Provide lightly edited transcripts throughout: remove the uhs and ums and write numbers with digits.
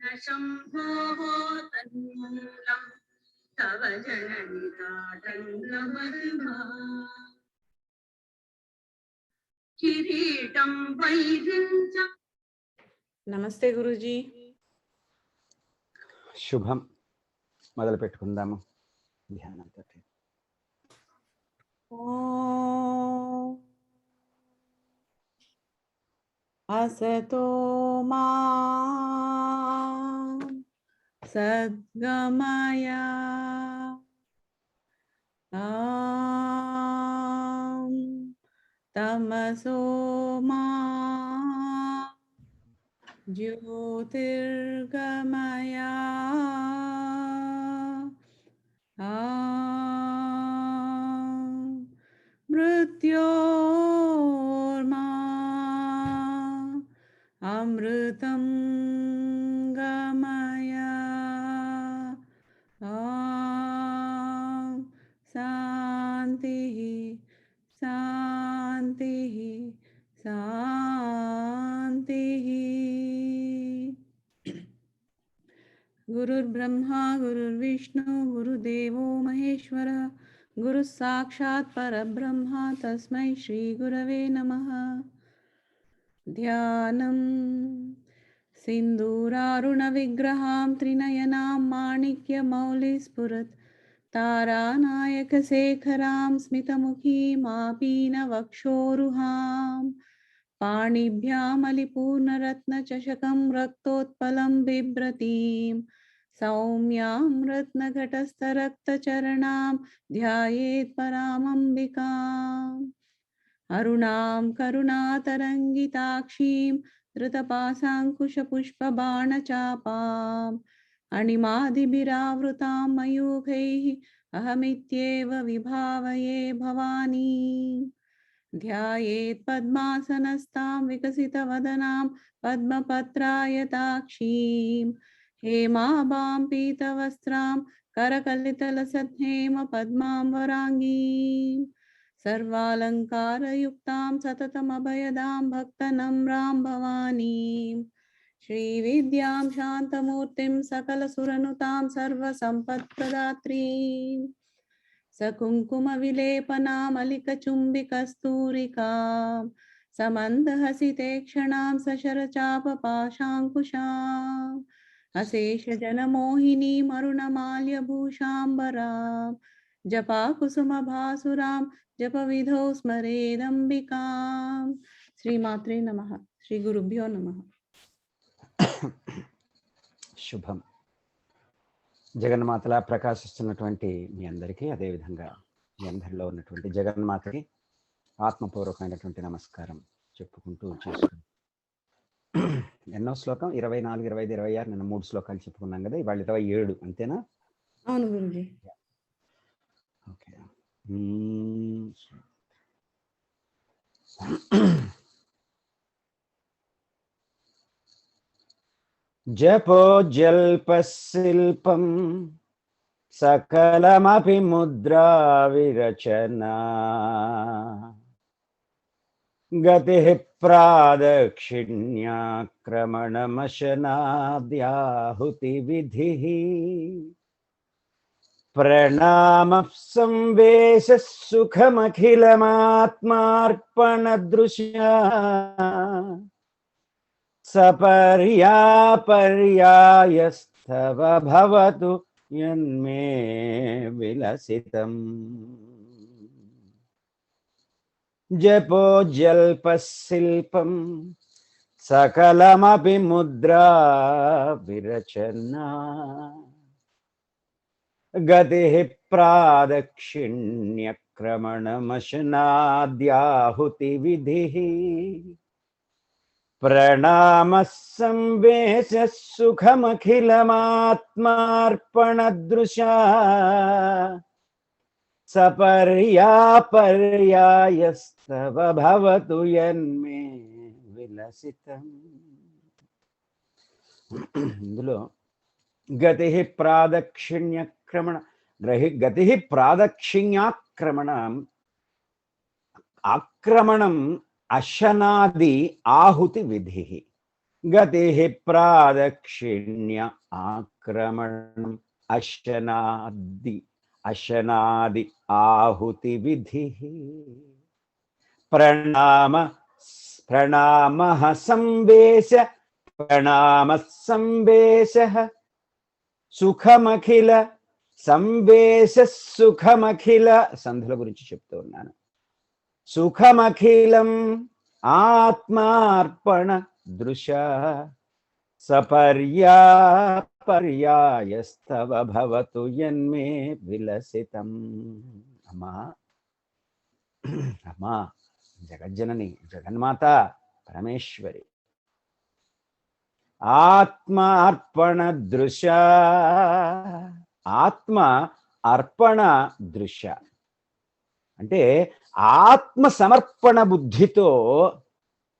न शम्भोः तन्मूलं तव जननि ताटङ्गमहिमा किरीटं वैरिञ्च। नमस्ते गुरुजी. శుభం. మొదలు పెట్టుకుందాము ధ్యానంతో. ఓం असतो मा सद्गमय तमसो मा ज्योतिर्गमय मृत्योर्मा अमृतं गमय शान्तिः शान्तिः शान्तिः। गुरुर्ब्रह्मा गुरुर्विष्णु गुरुदेवो महेश्वरः गुरुः साक्षात् परब्रह्म तस्मै श्री गुरवे नमः। ध्यानं सिन्दूरारुणविग्रहां त्रिनयनां माणिक्यमौलिस्फुरत् तारानायकशेखरां स्मितमुखीमापीनवक्षोरुहां पाणिभ्यामलिपूर्णरत्नचषकं रक्तोत्पलं बिभ्रतीं सौम्यां रत्नघटस्थरक्तचरणां ध्यायेत् परामम्बिकाम्। अरुणां करुणातरङ्गिताक्षीं धृतपाशाङ्कुशपुष्पबाणचापाम् अणिमादिभिरावृतां मयूखैः अहमित्येव विभावये भवानी। ध्यायेत् पद्मासनस्तां विकसितवदनां पद्मपत्रायताक्षीं हेमाभां पीतवस्त्रां करकलितलसत्हेम पद्माम्बराङ्गीं सर्वालङ्कारयुक्तां सततमभयदां भक्तनम्रां भवानीं श्रीविद्यां शान्तमूर्तिं सकलसुरनुतां सर्वसम्पत्प्रदात्रीं सकुङ्कुमविलेपनामलिकचुम्बिकस्तूरिकां समन्दहसितेक्षणां सशरचापपाशाङ्कुशाम् अशेषजनमोहिनीम् अरुणमाल्यभूषाम्बरां जपाकुसुमभासुरां जपविधौ स्मरेदम्बिकां। श्रीमात्रे नमः. श्री गुरुभ्यो नमः. శుభం. జగన్మాతలా ప్రకాశిస్తున్నటువంటి మీ అందరికీ, అదేవిధంగా మీ అందరిలో ఉన్నటువంటి జగన్మాతకి ఆత్మపూర్వకమైనటువంటి నమస్కారం చెప్పుకుంటూ చేసుకుంటాం. ఎన్నో శ్లోకం? 24, 25, 26. నిన్న 3 శ్లోకాలు చెప్పుకున్నాం కదా, ఇవాళ 27. అంతేనా? అవును గురుజీ. ఓకే. జపోజల్పశిల్పం సకలమపి ముద్రా విరచనా గతిః ప్రాదక్షిణ్యాక్రమణమశనాద్యాహుతి విధిః ప్రణామః సంవేశः సుఖమఖిలమాత్మార్పణదృశ్యా సపర్యాపర్యాయస్తవ భవతు యన్మే విలసితం. జపోజల్పశిల్పం సకలమపి ముద్రా విరచనా గతిః ప్రాదక్షిణ్యక్రమణమశనాద్యాహుతి విధిః ప్రణామః సంవేశः సుఖమఖిలమాత్మార్పణదృశా సపర్యాపర్యాయస్తవ భవతు యన్మే విలసితం. ఇందులో గతిః ప్రాదక్షిణ్యక్రమణ గతిః ప్రాదక్షిణ్యాక్రమణం ఆక్రమణం అశనాది ఆహుతి విధి. గతి ప్రాదక్షిణ్య ఆక్రమణం అశనాది ఆహుతి విధి ప్రణామ సంవేశ సుఖమఖిల సుఖమఖిల సంధుల గురించి చెప్తూ ఉన్నాను. సుఖమఖిలం ఆత్మార్పణ దృశ పర్యాయస్తవ భవతు యన్మే విలసితం. అమ్మా అమ్మా జగజ్జనని జగన్మాత పరమేశ్వరి, ఆత్మ అర్పణ దృశ, ఆత్మ అర్పణ దృశ అంటే ఆత్మ సమర్పణ బుద్ధితో,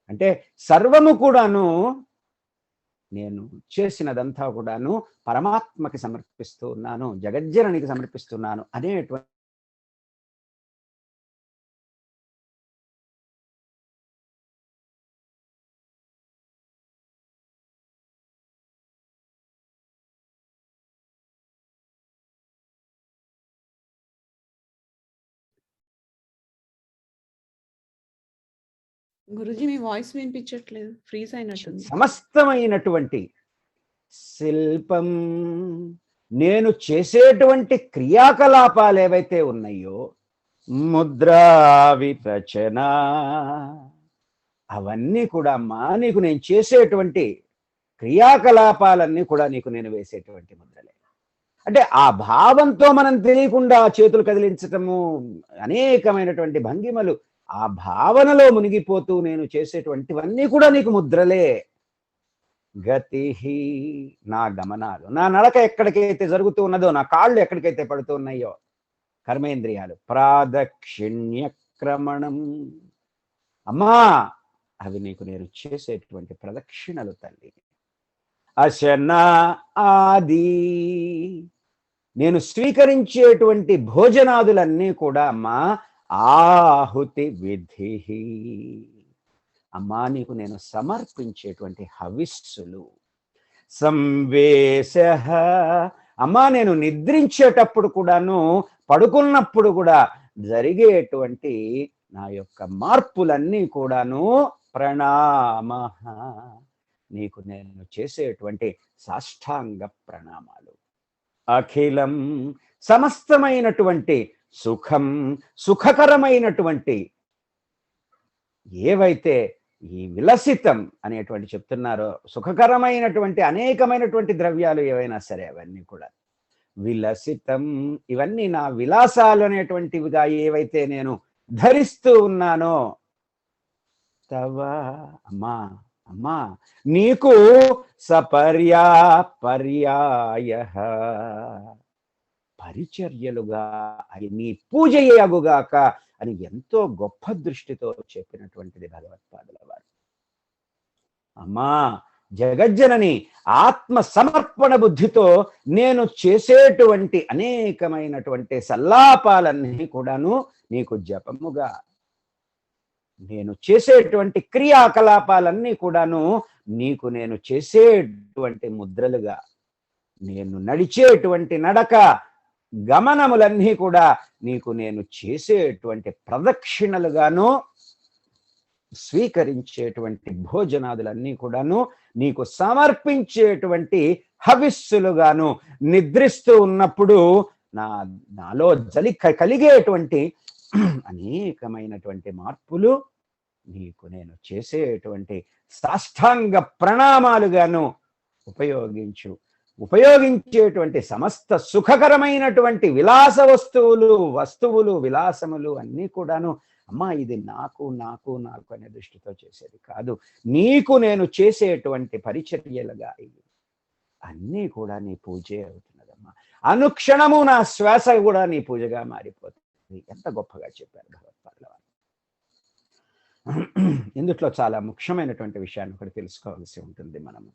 అంటే సర్వము కూడాను నేను చేసినదంతా కూడాను పరమాత్మకి సమర్పిస్తూ ఉన్నాను, జగజ్జననికి సమర్పిస్తున్నాను అనేటువంటి గురుజీ మీ వాయిస్ వినిపించట్లేదు, ఫ్రీజ్ అయినట్టుంది. సమస్తమైనటువంటి శిల్పం, నేను చేసేటువంటి క్రియాకలాపాలు ఏవైతే ఉన్నాయో, ముద్రా విరచన, అవన్నీ కూడా అమ్మా నీకు నేను చేసేటువంటి క్రియాకలాపాలన్నీ కూడా నీకు నేను వేసేటువంటి ముద్రలే. అంటే ఆ భావంతో మనం తెలియకుండా చేతులు కదిలించటము, అనేకమైనటువంటి భంగిమలు, ఆ భావనలో మునిగిపోతూ నేను చేసేటువంటివన్నీ కూడా నీకు ముద్రలే. గతి, నా గమనాలు, నా నడక ఎక్కడికైతే జరుగుతూ ఉన్నదో, నా కాళ్ళు ఎక్కడికైతే పడుతూ ఉన్నాయో కర్మేంద్రియాలు, ప్రాదక్షిణ్యక్రమణం, అమ్మా అవి నీకు నేను చేసేటువంటి ప్రదక్షిణలు తల్లి. అశన ఆది, నేను స్వీకరించేటువంటి భోజనాదులన్నీ కూడా అమ్మా ఆహుతి విధి, అమ్మా నీకు నేను సమర్పించేటువంటి హవిస్సులు. సంవేశ, అమ్మా నేను నిద్రించేటప్పుడు కూడాను, పడుకున్నప్పుడు కూడా జరిగేటువంటి నా యొక్క మార్పులన్నీ కూడాను ప్రణామ, నీకు నేను చేసేటువంటి సాష్టాంగ ప్రణామాలు. అఖిలం, సమస్తమైనటువంటి సుఖం, సుఖకరమైనటువంటి ఏవైతే ఈ విలసితం అనేటువంటి చెప్తున్నారో, సుఖకరమైనటువంటి అనేకమైనటువంటి ద్రవ్యాలు ఏవైనా సరే అవన్నీ కూడా విలసితం, ఇవన్నీ నా విలాసాలు అనేటువంటివిగా ఏవైతే నేను ధరిస్తూ ఉన్నానో, తవ అమ్మా అమ్మా నీకు పర్యాయ పరిచర్యలుగా అవి నీ పూజయే అగుగాక అని ఎంతో గొప్ప దృష్టితో చెప్పినటువంటిది భగవత్పాదుల వారు. అమ్మా జగజ్జనని ఆత్మ సమర్పణ బుద్ధితో నేను చేసేటువంటి అనేకమైనటువంటి సల్లాపాలన్నీ కూడాను నీకు జపముగా, నేను చేసేటువంటి క్రియాకలాపాలన్నీ కూడాను నీకు నేను చేసేటువంటి ముద్రలుగా, నేను నడిచేటువంటి నడక గమనములన్నీ కూడా నీకు నేను చేసేటువంటి ప్రదక్షిణలుగాను, స్వీకరించేటువంటి భోజనాదులన్నీ కూడాను నీకు సమర్పించేటువంటి హవిస్సులుగాను, నిద్రిస్తూ ఉన్నప్పుడు నాలో కలిగేటువంటి అనేకమైనటువంటి మార్పులు నీకు నేను చేసేటువంటి సాష్టాంగ ప్రణామాలుగాను ఉపయోగించేటువంటి సమస్త సుఖకరమైనటువంటి విలాస వస్తువులు విలాసములు అన్నీ కూడాను అమ్మా ఇది నాకు నాకు నాకు అనే దృష్టితో చేసేది కాదు, నీకు నేను చేసేటువంటి పరిచర్యలుగా అన్నీ కూడా నీ పూజే అవుతున్నదమ్మా. అనుక్షణము నా శ్వాస కూడా నీ పూజగా మారిపోతుంది. ఎంత గొప్పగా చెప్పారు భగవత్పాదుల వారు. ఇందులో చాలా ముఖ్యమైనటువంటి విషయాన్ని ఒకటి తెలుసుకోవాల్సి ఉంటుంది. మనము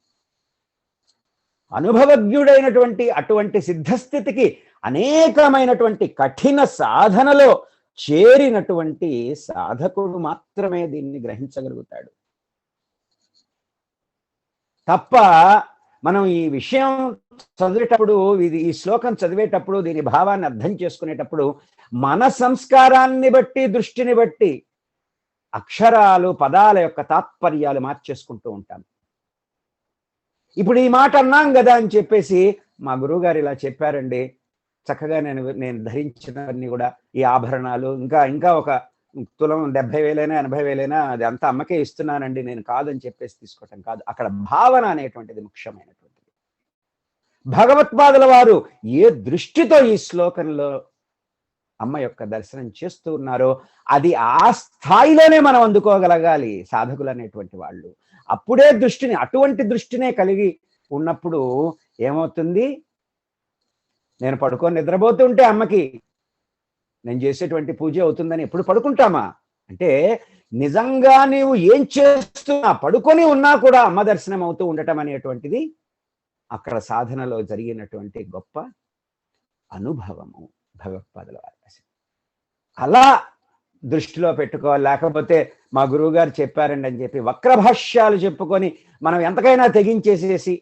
అనుభవజ్ఞుడైనటువంటి అటువంటి సిద్ధస్థితికి అనేకమైనటువంటి కఠిన సాధనలో చేరినటువంటి సాధకుడు మాత్రమే దీన్ని గ్రహించగలుగుతాడు. తప్ప మనం ఈ విషయం చదివేటప్పుడు, ఈ శ్లోకం చదివేటప్పుడు, దీని భావాన్ని అర్థం చేసుకునేటప్పుడు మన సంస్కారాన్ని బట్టి, దృష్టిని బట్టి అక్షరాలు, పదాల యొక్క తాత్పర్యాలు మార్చేసుకుంటూ ఉంటాం. ఇప్పుడు ఈ మాట అన్నాం కదా అని చెప్పేసి మా గురువుగారు ఇలా చెప్పారండి, చక్కగా నేను ధరించినవన్నీ కూడా ఈ ఆభరణాలు ఇంకా ఒక తులం 70,000 80,000 అది అంతా అమ్మకే ఇస్తున్నానండి, నేను కాదని చెప్పేసి తీసుకోవటం కాదు. అక్కడ భావన అనేటువంటిది ముఖ్యమైనటువంటిది. భగవత్పాదుల వారు ఏ దృష్టితో ఈ శ్లోకంలో అమ్మ యొక్క దర్శనం చేస్తూ ఉన్నారో అది ఆ స్థాయిలోనే మనం అందుకోగలగాలి సాధకులు అనేటువంటి వాళ్ళు. అప్పుడే అటువంటి దృష్టినే కలిగి ఉన్నప్పుడు ఏమవుతుంది, నేను పడుకొని నిద్రపోతుంటే అమ్మకి నేను చేసేటువంటి పూజ అవుతుందని ఎప్పుడు పడుకుంటామా? అంటే నిజంగా నీవు ఏం చేస్తున్నా, పడుకొని ఉన్నా కూడా అమ్మ దర్శనం అవుతూ ఉండటం అనేటువంటిది అక్కడ సాధనలో జరిగినటువంటి గొప్ప అనుభవము భగవత్పాదుల వారి. అలా దృష్టిలో పెట్టుకోవాలి. లేకపోతే మా గురువుగారు చెప్పారండి అని చెప్పి వక్రభాష్యాలు చెప్పుకొని మనం ఎంతకైనా తెగించేసేసి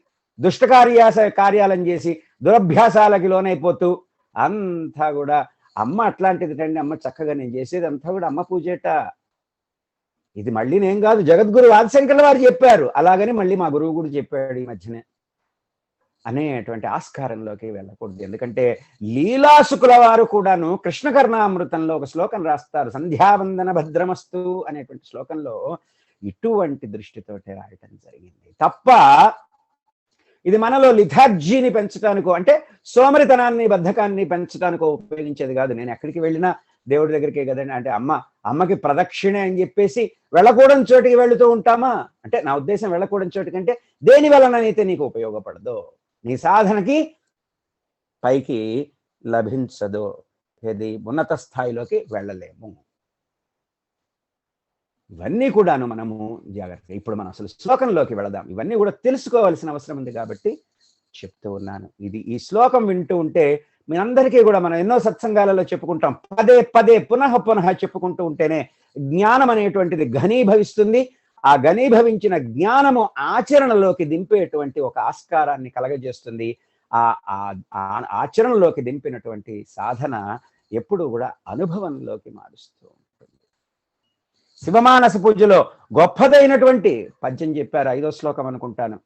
కార్యాలను చేసి దురభ్యాసాలకి లోనైపోతూ అంతా కూడా అమ్మ అట్లాంటిది రండి, అమ్మ చక్కగా నేను చేసేది అంతా కూడా అమ్మ పూజేట. ఇది మళ్ళీ నేను కాదు, జగద్గురు ఆదిశంకర్ల వారు చెప్పారు, అలాగని మళ్ళీ మా గురువు కూడా చెప్పాడు ఈ మధ్యనే అనేటువంటి ఆస్కారంలోకి వెళ్ళకూడదు. ఎందుకంటే లీలాసుకుల వారు కూడాను కృష్ణకర్ణామృతంలో ఒక శ్లోకం రాస్తారు, సంధ్యావందన భద్రమస్తు అనేటువంటి శ్లోకంలో ఇటువంటి దృష్టితోటే రాయటం జరిగింది తప్ప ఇది మనలో లిథార్జీని పెంచడానికో, అంటే సోమరితనాన్ని, బద్ధకాన్ని పెంచడానికో ఉపయోగించేది కాదు. నేను ఎక్కడికి వెళ్ళినా దేవుడి దగ్గరికే కదండి, అంటే అమ్మకి ప్రదక్షిణే అని చెప్పేసి వెళ్ళకూడని చోటికి వెళుతూ ఉంటామా? అంటే నా ఉద్దేశం వెళ్ళకూడని చోటికంటే దేని వలనైతే నీకు ఉపయోగపడదో, నీ సాధనకి పైకి లభించదో, ఏది ఉన్నత స్థాయిలోకి వెళ్ళలేము. ఇవన్నీ కూడాను మనము జాగ్రత్త. ఇప్పుడు మనం అసలు శ్లోకంలోకి వెళదాం. ఇవన్నీ కూడా తెలుసుకోవాల్సిన అవసరం ఉంది కాబట్టి చెప్తూ ఉన్నాను. ఈ శ్లోకం వింటూ ఉంటే మీ అందరికీ కూడా మనం ఎన్నో సత్సంగాలలో చెప్పుకుంటాం, పదే పదే పునః చెప్పుకుంటూ ఉంటేనే జ్ఞానం అనేటువంటిది ఘనీభవిస్తుంది. ఆ ఘనీభవించిన జ్ఞానము ఆచరణలోకి దింపేటువంటి ఒక ఆస్కారాన్ని కలగజేస్తుంది. ఆ ఆచరణలోకి దింపినటువంటి సాధన ఎప్పుడు కూడా అనుభవంలోకి మారుస్తూ ఉంటుంది. శివమానస పూజలో గొప్పదైనటువంటి పద్యం చెప్పారు, 5వ శ్లోకం అనుకుంటాను.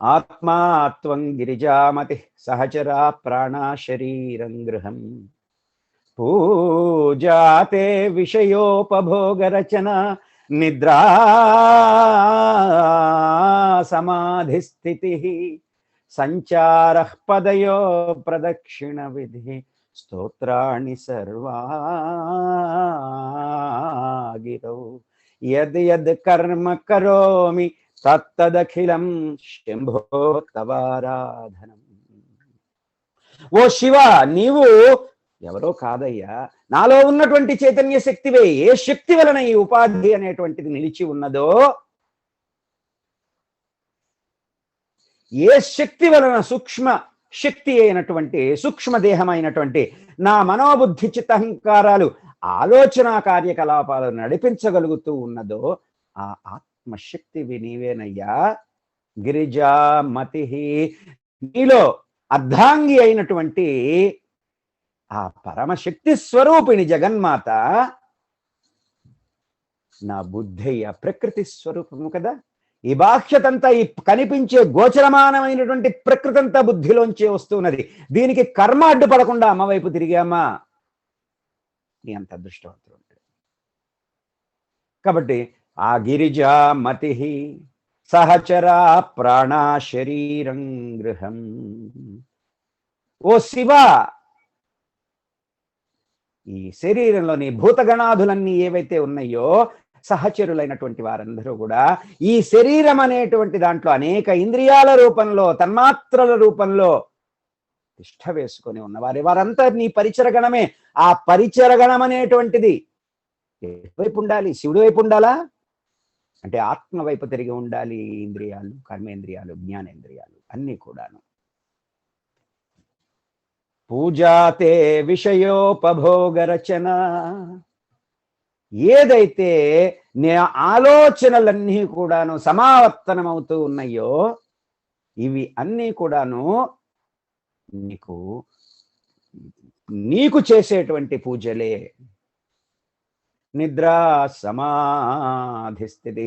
ఆత్మాత్వం గిరిజామతి సహచరా ప్రాణా శరీరం గృహం పూజాతే విషయోపభోగరచన నిద్రా సమాధి స్థితి సంచార పదయో ప్రదక్షిణ విధి స్తోత్రాణి సర్వాగిరౌ యద్ యద్ కర్మ కరోమి తత్తదఖిలం శంభో తవారాధనం. ఓ శివ, నీవు ఎవరో కాదయ్యా, నాలో ఉన్నటువంటి చైతన్య శక్తివే. ఏ శక్తి వలన ఈ ఉపాధి అనేటువంటిది నిలిచి ఉన్నదో, ఏ శక్తి వలన సూక్ష్మ శక్తి అయినటువంటి, సూక్ష్మదేహమైనటువంటి నా మనోబుద్ధి చిత్తహంకారాలు ఆలోచన కార్యకలాపాలను నడిపించగలుగుతూ ఉన్నదో ఆ ఆత్మశక్తివి నీవేనయ్యా. గిరిజామతి, నీలో అర్ధాంగి అయినటువంటి ఆ పరమశక్తి స్వరూపిణి జగన్మాత నా బుద్ధయ్య, ప్రకృతి స్వరూపము కదా. ఈ బాహ్యతంతా, ఈ కనిపించే గోచరమానమైనటువంటి ప్రకృతి అంతా బుద్ధిలోంచే వస్తున్నది. దీనికి కర్మ అడ్డుపడకుండా అమ్మ వైపు తిరిగామా, నీ అంత అదృష్టవంతుడు ఉంటాడు. కాబట్టి ఆ గిరిజా మతి సహచరా ప్రాణా శరీరం గృహం. ఓ శివ, ఈ శరీరంలోని భూతగణాదులన్నీ ఏవైతే ఉన్నాయో సహచరులైనటువంటి వారందరూ కూడా ఈ శరీరం అనేటువంటి దాంట్లో అనేక ఇంద్రియాల రూపంలో, తన్మాత్రల రూపంలో తిష్ట వేసుకొని ఉన్నవారు, వారంతా నీ పరిచరగణమే. ఆ పరిచరగణం అనేటువంటిది ఎటువైపు ఉండాలి? శివుడి వైపు ఉండాలా? అంటే ఆత్మ వైపు తిరిగి ఉండాలి. ఇంద్రియాలు, కర్మేంద్రియాలు, జ్ఞానేంద్రియాలు అన్నీ కూడాను. పూజాతే విషయోపభోగ రచన, ఏదైతే నే ఆలోచనలన్నీ కూడాను సమావర్తనమవుతూ ఉన్నాయో ఇవి అన్నీ కూడాను నీకు చేసేటువంటి పూజలే. నిద్రా సమాధి స్థితి,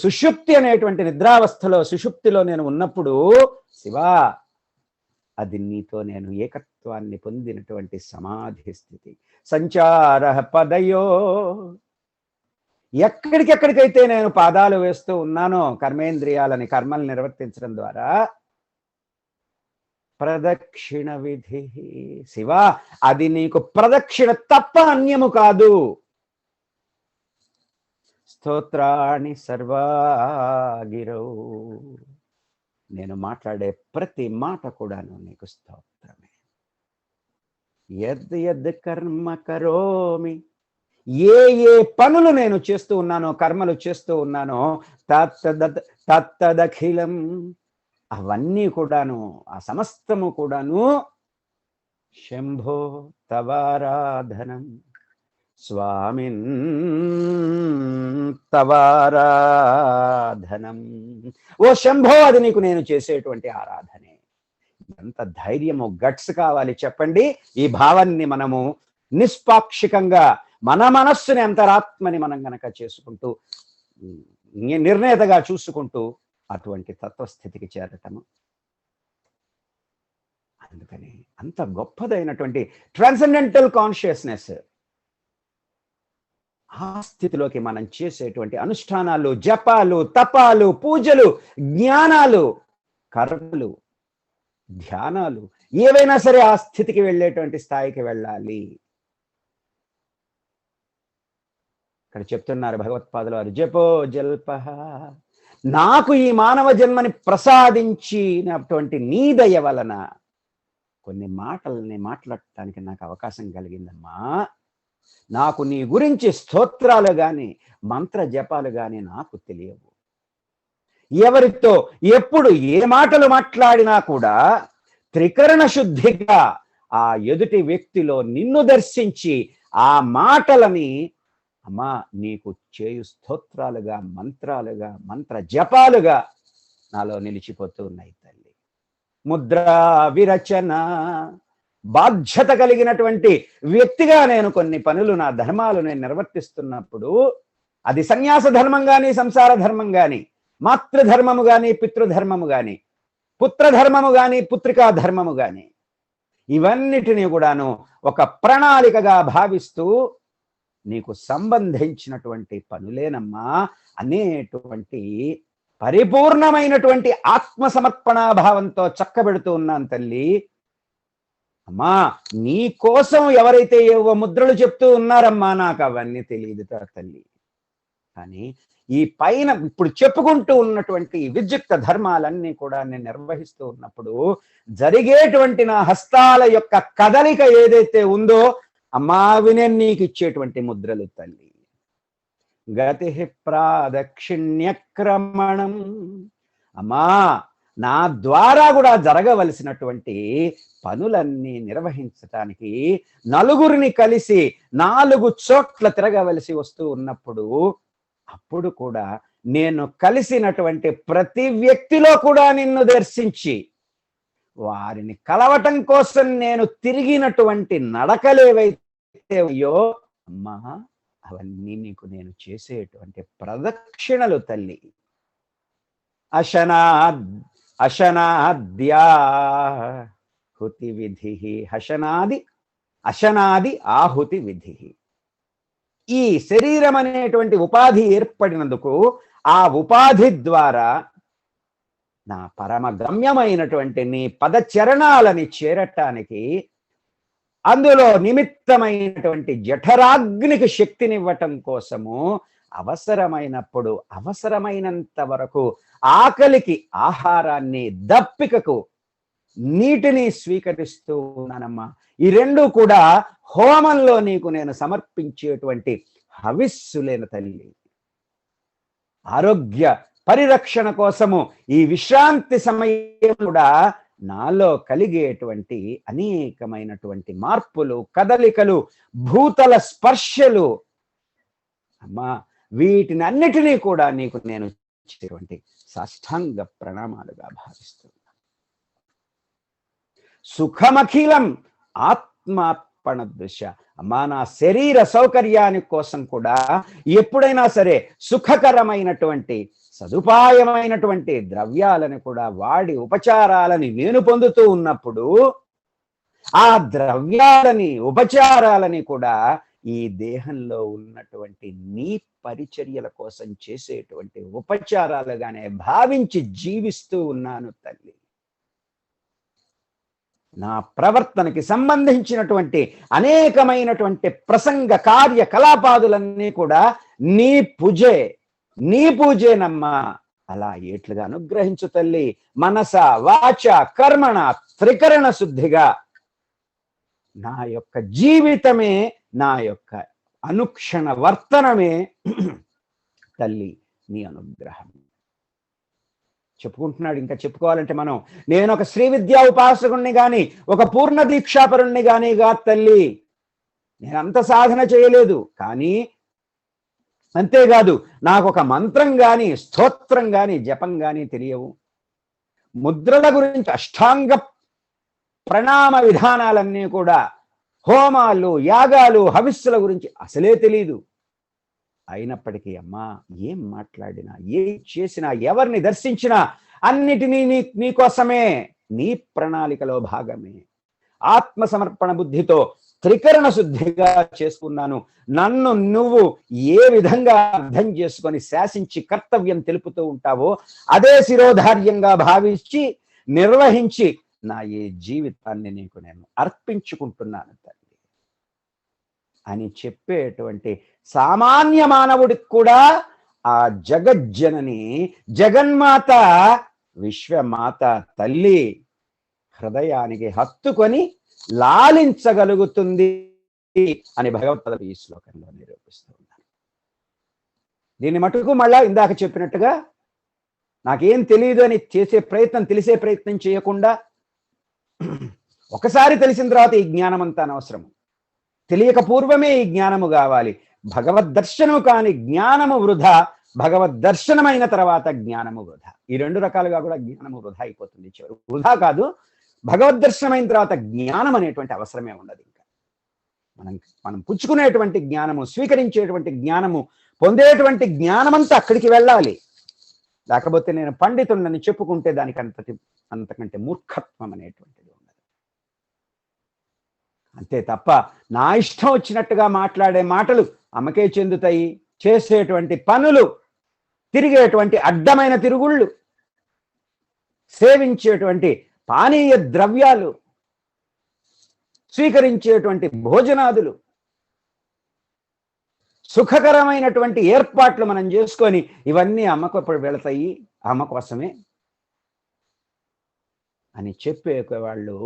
సుషుప్తి అనేటువంటి నిద్రావస్థలో, సుషుప్తిలో నేను ఉన్నప్పుడు శివా, అది నీతో నేను ఏకత్వాన్ని పొందినటువంటి సమాధి స్థితి. సంచార పదయో, ఎక్కడికెక్కడికైతే నేను పాదాలు వేస్తూ ఉన్నానో కర్మేంద్రియాలని, కర్మలు నిర్వర్తించడం ద్వారా, ప్రదక్షిణ విధి శివా, అది నీకు ప్రదక్షిణ తప్ప అన్యము కాదు. స్తోత్రాణి సర్వాగిరౌ, నేను మాట్లాడే ప్రతి మాట కూడాను నీకు స్తోత్రమే. యద్ యద్ కర్మ కరోమి, ఏ ఏ పనులు నేను చేస్తూ ఉన్నానో, కర్మలు చేస్తూ ఉన్నానో, తత్తదఖిలం, అవన్నీ కూడాను, ఆ సమస్తము కూడాను శంభో తవారాధనం, స్వామిన్ తవారాధనం. ఓ శంభో, అది నీకు నేను చేసేటువంటి ఆరాధనే. ఎంత ధైర్యము, గట్స్ కావాలి చెప్పండి. ఈ భావాన్ని మనము నిష్పాక్షికంగా మన మనస్సుని, అంతరాత్మని మనం గనక చేసుకుంటూ, నిర్ణేతగా చూసుకుంటూ అటువంటి తత్వస్థితికి చేరటము. అందుకని అంత గొప్పదైనటువంటి ట్రాన్సెండెంటల్ కాన్షియస్నెస్, ఆ స్థితిలోకి మనం చేసేటువంటి అనుష్ఠానాలు, జపాలు, తపాలు, పూజలు, జ్ఞానాలు, కర్మలు, ధ్యానాలు, ఏవైనా సరే ఆ స్థితికి వెళ్ళేటువంటి స్థాయికి వెళ్ళాలి. ఇక్కడ చెప్తున్నారు భగవత్పాదుల వారు, జపో జల్ప, నాకు ఈ మానవ జన్మని ప్రసాదించినటువంటి నీ దయ వలన కొన్ని మాటల్ని మాట్లాడటానికి నాకు అవకాశం కలిగిందమ్మా. నాకు నీ గురించి స్తోత్రాలు గాని, మంత్ర జపాలు గాని నాకు తెలియవు. ఎవరితో ఎప్పుడు ఏ మాటలు మాట్లాడినా కూడా త్రికరణ శుద్ధిగా ఆ ఎదుటి వ్యక్తిలో నిన్ను దర్శించి ఆ మాటలని, అమ్మా నీకు చేయు స్తోత్రాలుగా, మంత్రాలుగా, మంత్ర జపాలుగా నాలో నిలిచిపోతూ ఉన్నాయి తల్లి. ముద్రా విరచన, బాధ్యత కలిగినటువంటి వ్యక్తిగా నేను కొన్ని పనులు, నా ధర్మాలు నేను నిర్వర్తిస్తున్నప్పుడు, అది సన్యాస ధర్మం గాని, సంసార ధర్మం గాని, మాతృధర్మము గాని, పితృధర్మము గాని, పుత్రధర్మము గాని, పుత్రికా ధర్మము గాని, ఇవన్నిటినీ కూడాను ఒక ప్రణాళికగా భావిస్తూ నీకు సంబంధించినటువంటి పనులేనమ్మా అనేటువంటి పరిపూర్ణమైనటువంటి ఆత్మసమర్పణాభావంతో చక్కబెడుతూ ఉన్నాను తల్లి. అమ్మా, నీ కోసం ఎవరైతే ఏవో ముద్రలు చెప్తూ ఉన్నారమ్మా, నాకు అవన్నీ తెలియదు తల్లి. కానీ ఈ పైన ఇప్పుడు చెప్పుకుంటూ ఉన్నటువంటి విద్యుక్త ధర్మాలన్నీ కూడా నేను నిర్వహిస్తూ ఉన్నప్పుడు జరిగేటువంటి నా హస్తాల యొక్క కదలిక ఏదైతే ఉందో, అమ్మా, అవి నేను నీకు ఇచ్చేటువంటి ముద్రలు తల్లి. గతి ప్రాదక్షిణ్యక్రమణం, అమ్మా, నా ద్వారా కూడా జరగవలసినటువంటి పనులన్నీ నిర్వహించటానికి నలుగురిని కలిసి 4 చోట్ల తిరగవలసి వస్తూ ఉన్నప్పుడు, అప్పుడు కూడా నేను కలిసినటువంటి ప్రతి వ్యక్తిలో కూడా నిన్ను దర్శించి వారిని కలవటం కోసం నేను తిరిగినటువంటి నడకలేవైతే అయ్యో అమ్మా, అవన్నీ నీకు నేను చేసేటువంటి ప్రదక్షిణలు తల్లి. అశనాద్యాహుతి విధి, అశనాది ఆహుతి విధి. ఈ శరీరం అనేటువంటి ఉపాధి ఏర్పడినందుకు ఆ ఉపాధి ద్వారా నా పరమ గమ్యమైనటువంటి నీ పదచరణాలని చేరటానికి, అందులో నిమిత్తమైనటువంటి జఠరాగ్నికి శక్తినివ్వటం కోసము అవసరమైనప్పుడు, అవసరమైనంత వరకు ఆకలికి ఆహారాన్ని, దప్పికకు నీటిని స్వీకరిస్తూ ఉన్నానమ్మా. ఈ 2 కూడా హోమంలో నీకు నేను సమర్పించేటువంటి హవిస్సులేన తల్లి. ఆరోగ్య పరిరక్షణ కోసము ఈ విశ్రాంతి సమయం కూడా నాలో కలిగేటువంటి అనేకమైనటువంటి మార్పులు, కదలికలు, భూతల స్పర్శలు, అమ్మా, వీటిని అన్నిటినీ కూడా నీకు నేను చేసేటువంటి సాష్టాంగ ప్రణామాలుగా భావిస్తున్నాను. సుఖమఖిలం ఆత్మార్పణ దృశ. అమ్మా, నా శరీర సౌకర్యాని కోసం కూడా ఎప్పుడైనా సరే సుఖకరమైనటువంటి సదుపాయమైనటువంటి ద్రవ్యాలను కూడా వాడి ఉపచారాలని నేను పొందుతూ ఉన్నప్పుడు ఆ ద్రవ్యాలని ఉపచారాలని కూడా ఈ దేహంలో ఉన్నటువంటి నీ పరిచర్యల కోసం చేసేటువంటి ఉపచారాలుగానే భావించి జీవిస్తూ ఉన్నాను తల్లి. నా ప్రవర్తనకి సంబంధించినటువంటి అనేకమైనటువంటి ప్రసంగ కార్యకలాపాదులన్నీ కూడా నీ పూజేనమ్మా. అలా ఏట్లుగా అనుగ్రహించు తల్లి. మనస వాచ కర్మణ త్రికరణ శుద్ధిగా నా యొక్క జీవితమే, నా యొక్క అనుక్షణ వర్తనమే తల్లి నీ అనుగ్రహం. చెప్పుకుంటున్నాడు. ఇంకా చెప్పుకోవాలంటే మనం, నేను ఒక శ్రీ విద్యా ఉపాసకుణ్ణి గాని, ఒక పూర్ణ దీక్షాపరుణ్ణి గాని తల్లి, నేను అంత సాధన చేయలేదు. కానీ అంతేకాదు, నాకు ఒక మంత్రం గాని, స్తోత్రం గాని, జపం గాని తెలియవు. ముద్రల గురించి, అష్టాంగ ప్రణామ విధానాలన్నీ కూడా, హోమాలు, యాగాలు, హవిస్సుల గురించి అసలే తెలీదు. అయినప్పటికీ అమ్మా, ఏం మాట్లాడినా, ఏం చేసినా, ఎవరిని దర్శించినా అన్నిటినీ నీకోసమే, నీ ప్రణాళికలో భాగమే. ఆత్మసమర్పణ బుద్ధితో త్రికరణ శుద్ధిగా చేసుకున్నాను. నన్ను నువ్వు ఏ విధంగా అర్థం చేసుకొని శాసించి కర్తవ్యం తెలుపుతూ ఉంటావో అదే శిరోధార్యంగా భావించి నిర్వహించి నా ఈ జీవితాన్ని నీకు నేను అర్పించుకుంటున్నాను తల్లి అని చెప్పేటువంటి సామాన్య మానవుడికి కూడా ఆ జగజ్జనని, జగన్మాత, విశ్వమాత తల్లి హృదయానికి హత్తుకొని లాలించగలుగుతుంది అని భగవద్గీత ఈ శ్లోకంలో నిరూపిస్తూ ఉన్నారు. దీన్ని మటుకు మళ్ళా ఇందాక చెప్పినట్టుగా నాకేం తెలియదు అని తెలిసే ప్రయత్నం చేయకుండా, ఒకసారి తెలిసిన తర్వాత ఈ జ్ఞానం అంతా అనవసరము, తెలియక పూర్వమే ఈ జ్ఞానము కావాలి. భగవద్దర్శనము కాని జ్ఞానము వృధా, భగవద్దర్శనమైన తర్వాత జ్ఞానము వృధా. ఈ రెండు రకాలుగా కూడా జ్ఞానము వృధా అయిపోతుంది. చివరి వృధా కాదు, భగవద్దర్శనమైన తర్వాత జ్ఞానం అనేటువంటి అవసరమే ఉండదు. ఇంకా మనం పుచ్చుకునేటువంటి జ్ఞానము, స్వీకరించేటువంటి జ్ఞానము, పొందేటువంటి జ్ఞానమంతా అక్కడికి వెళ్ళాలి. లేకపోతే నేను పండితుడిని చెప్పుకుంటే దానికి అంతకంటే మూర్ఖత్వం అనేటువంటిది ఉండదు. అంతే తప్ప నా ఇష్టం వచ్చినట్టుగా మాట్లాడే మాటలు అమ్మకే చెందుతాయి. చేసేటువంటి పనులు, తిరిగేటువంటి అడ్డమైన తిరుగుళ్ళు, సేవించేటువంటి పానీయ ద్రవ్యాలు, స్వీకరించేటువంటి భోజనాదులు, సుఖకరమైనటువంటి ఏర్పాట్లు మనం చేసుకొని ఇవన్నీ అమ్మకు వెళతాయి, అమ్మ కోసమే అని చెప్పే వాళ్ళు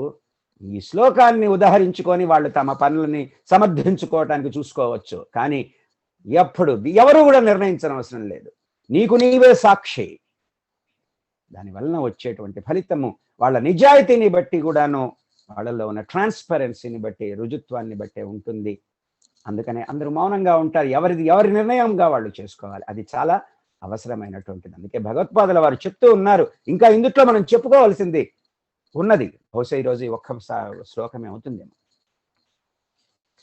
ఈ శ్లోకాన్ని ఉదహరించుకొని వాళ్ళు తమ పనులని సమర్థించుకోవటానికి చూసుకోవచ్చు. కానీ ఎవరు కూడా నిర్ణయించనవసరం లేదు. నీకు నీవే సాక్షి. దానివలన వచ్చేటువంటి ఫలితము వాళ్ళ నిజాయితీని బట్టి కూడాను, వాళ్ళలో ఉన్న ట్రాన్స్పరెన్సీని బట్టి, రుజుత్వాన్ని బట్టే ఉంటుంది. అందుకనే అందరూ మౌనంగా ఉంటారు. ఎవరి నిర్ణయంగా వాళ్ళు చేసుకోవాలి. అది చాలా అవసరమైనటువంటిది. అందుకే భగవత్పాదుల వారు చెప్తూ ఉన్నారు. ఇంకా ఇందుట్లో మనం చెప్పుకోవాల్సింది ఉన్నది. బహుశా ఈరోజు ఒక్క శ్లోకమే అవుతుందేమో.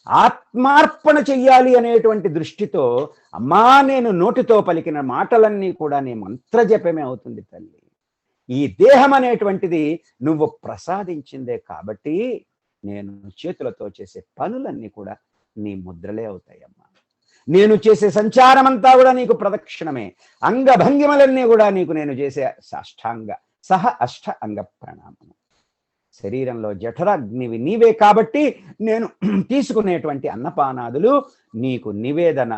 ఆత్మార్పణ చెయ్యాలి అనేటువంటి దృష్టితో, అమ్మా నేను నోటితో పలికిన మాటలన్నీ కూడా నీ మంత్రజపమే అవుతుంది తల్లి. ఈ దేహం అనేటువంటిది నువ్వు ప్రసాదించిందే కాబట్టి నేను చేతులతో చేసే పనులన్నీ కూడా నీ ముద్రలే అవుతాయమ్మా. నేను చేసే సంచారం అంతా కూడా నీకు ప్రదక్షిణమే. అంగభంగిమలన్నీ కూడా నీకు నేను చేసే సాష్టాంగ అష్ట అంగ ప్రణామము. శరీరంలో జఠరాగ్నివి నీవే కాబట్టి నేను తీసుకునేటువంటి అన్నపానాదులు నీకు నివేదన,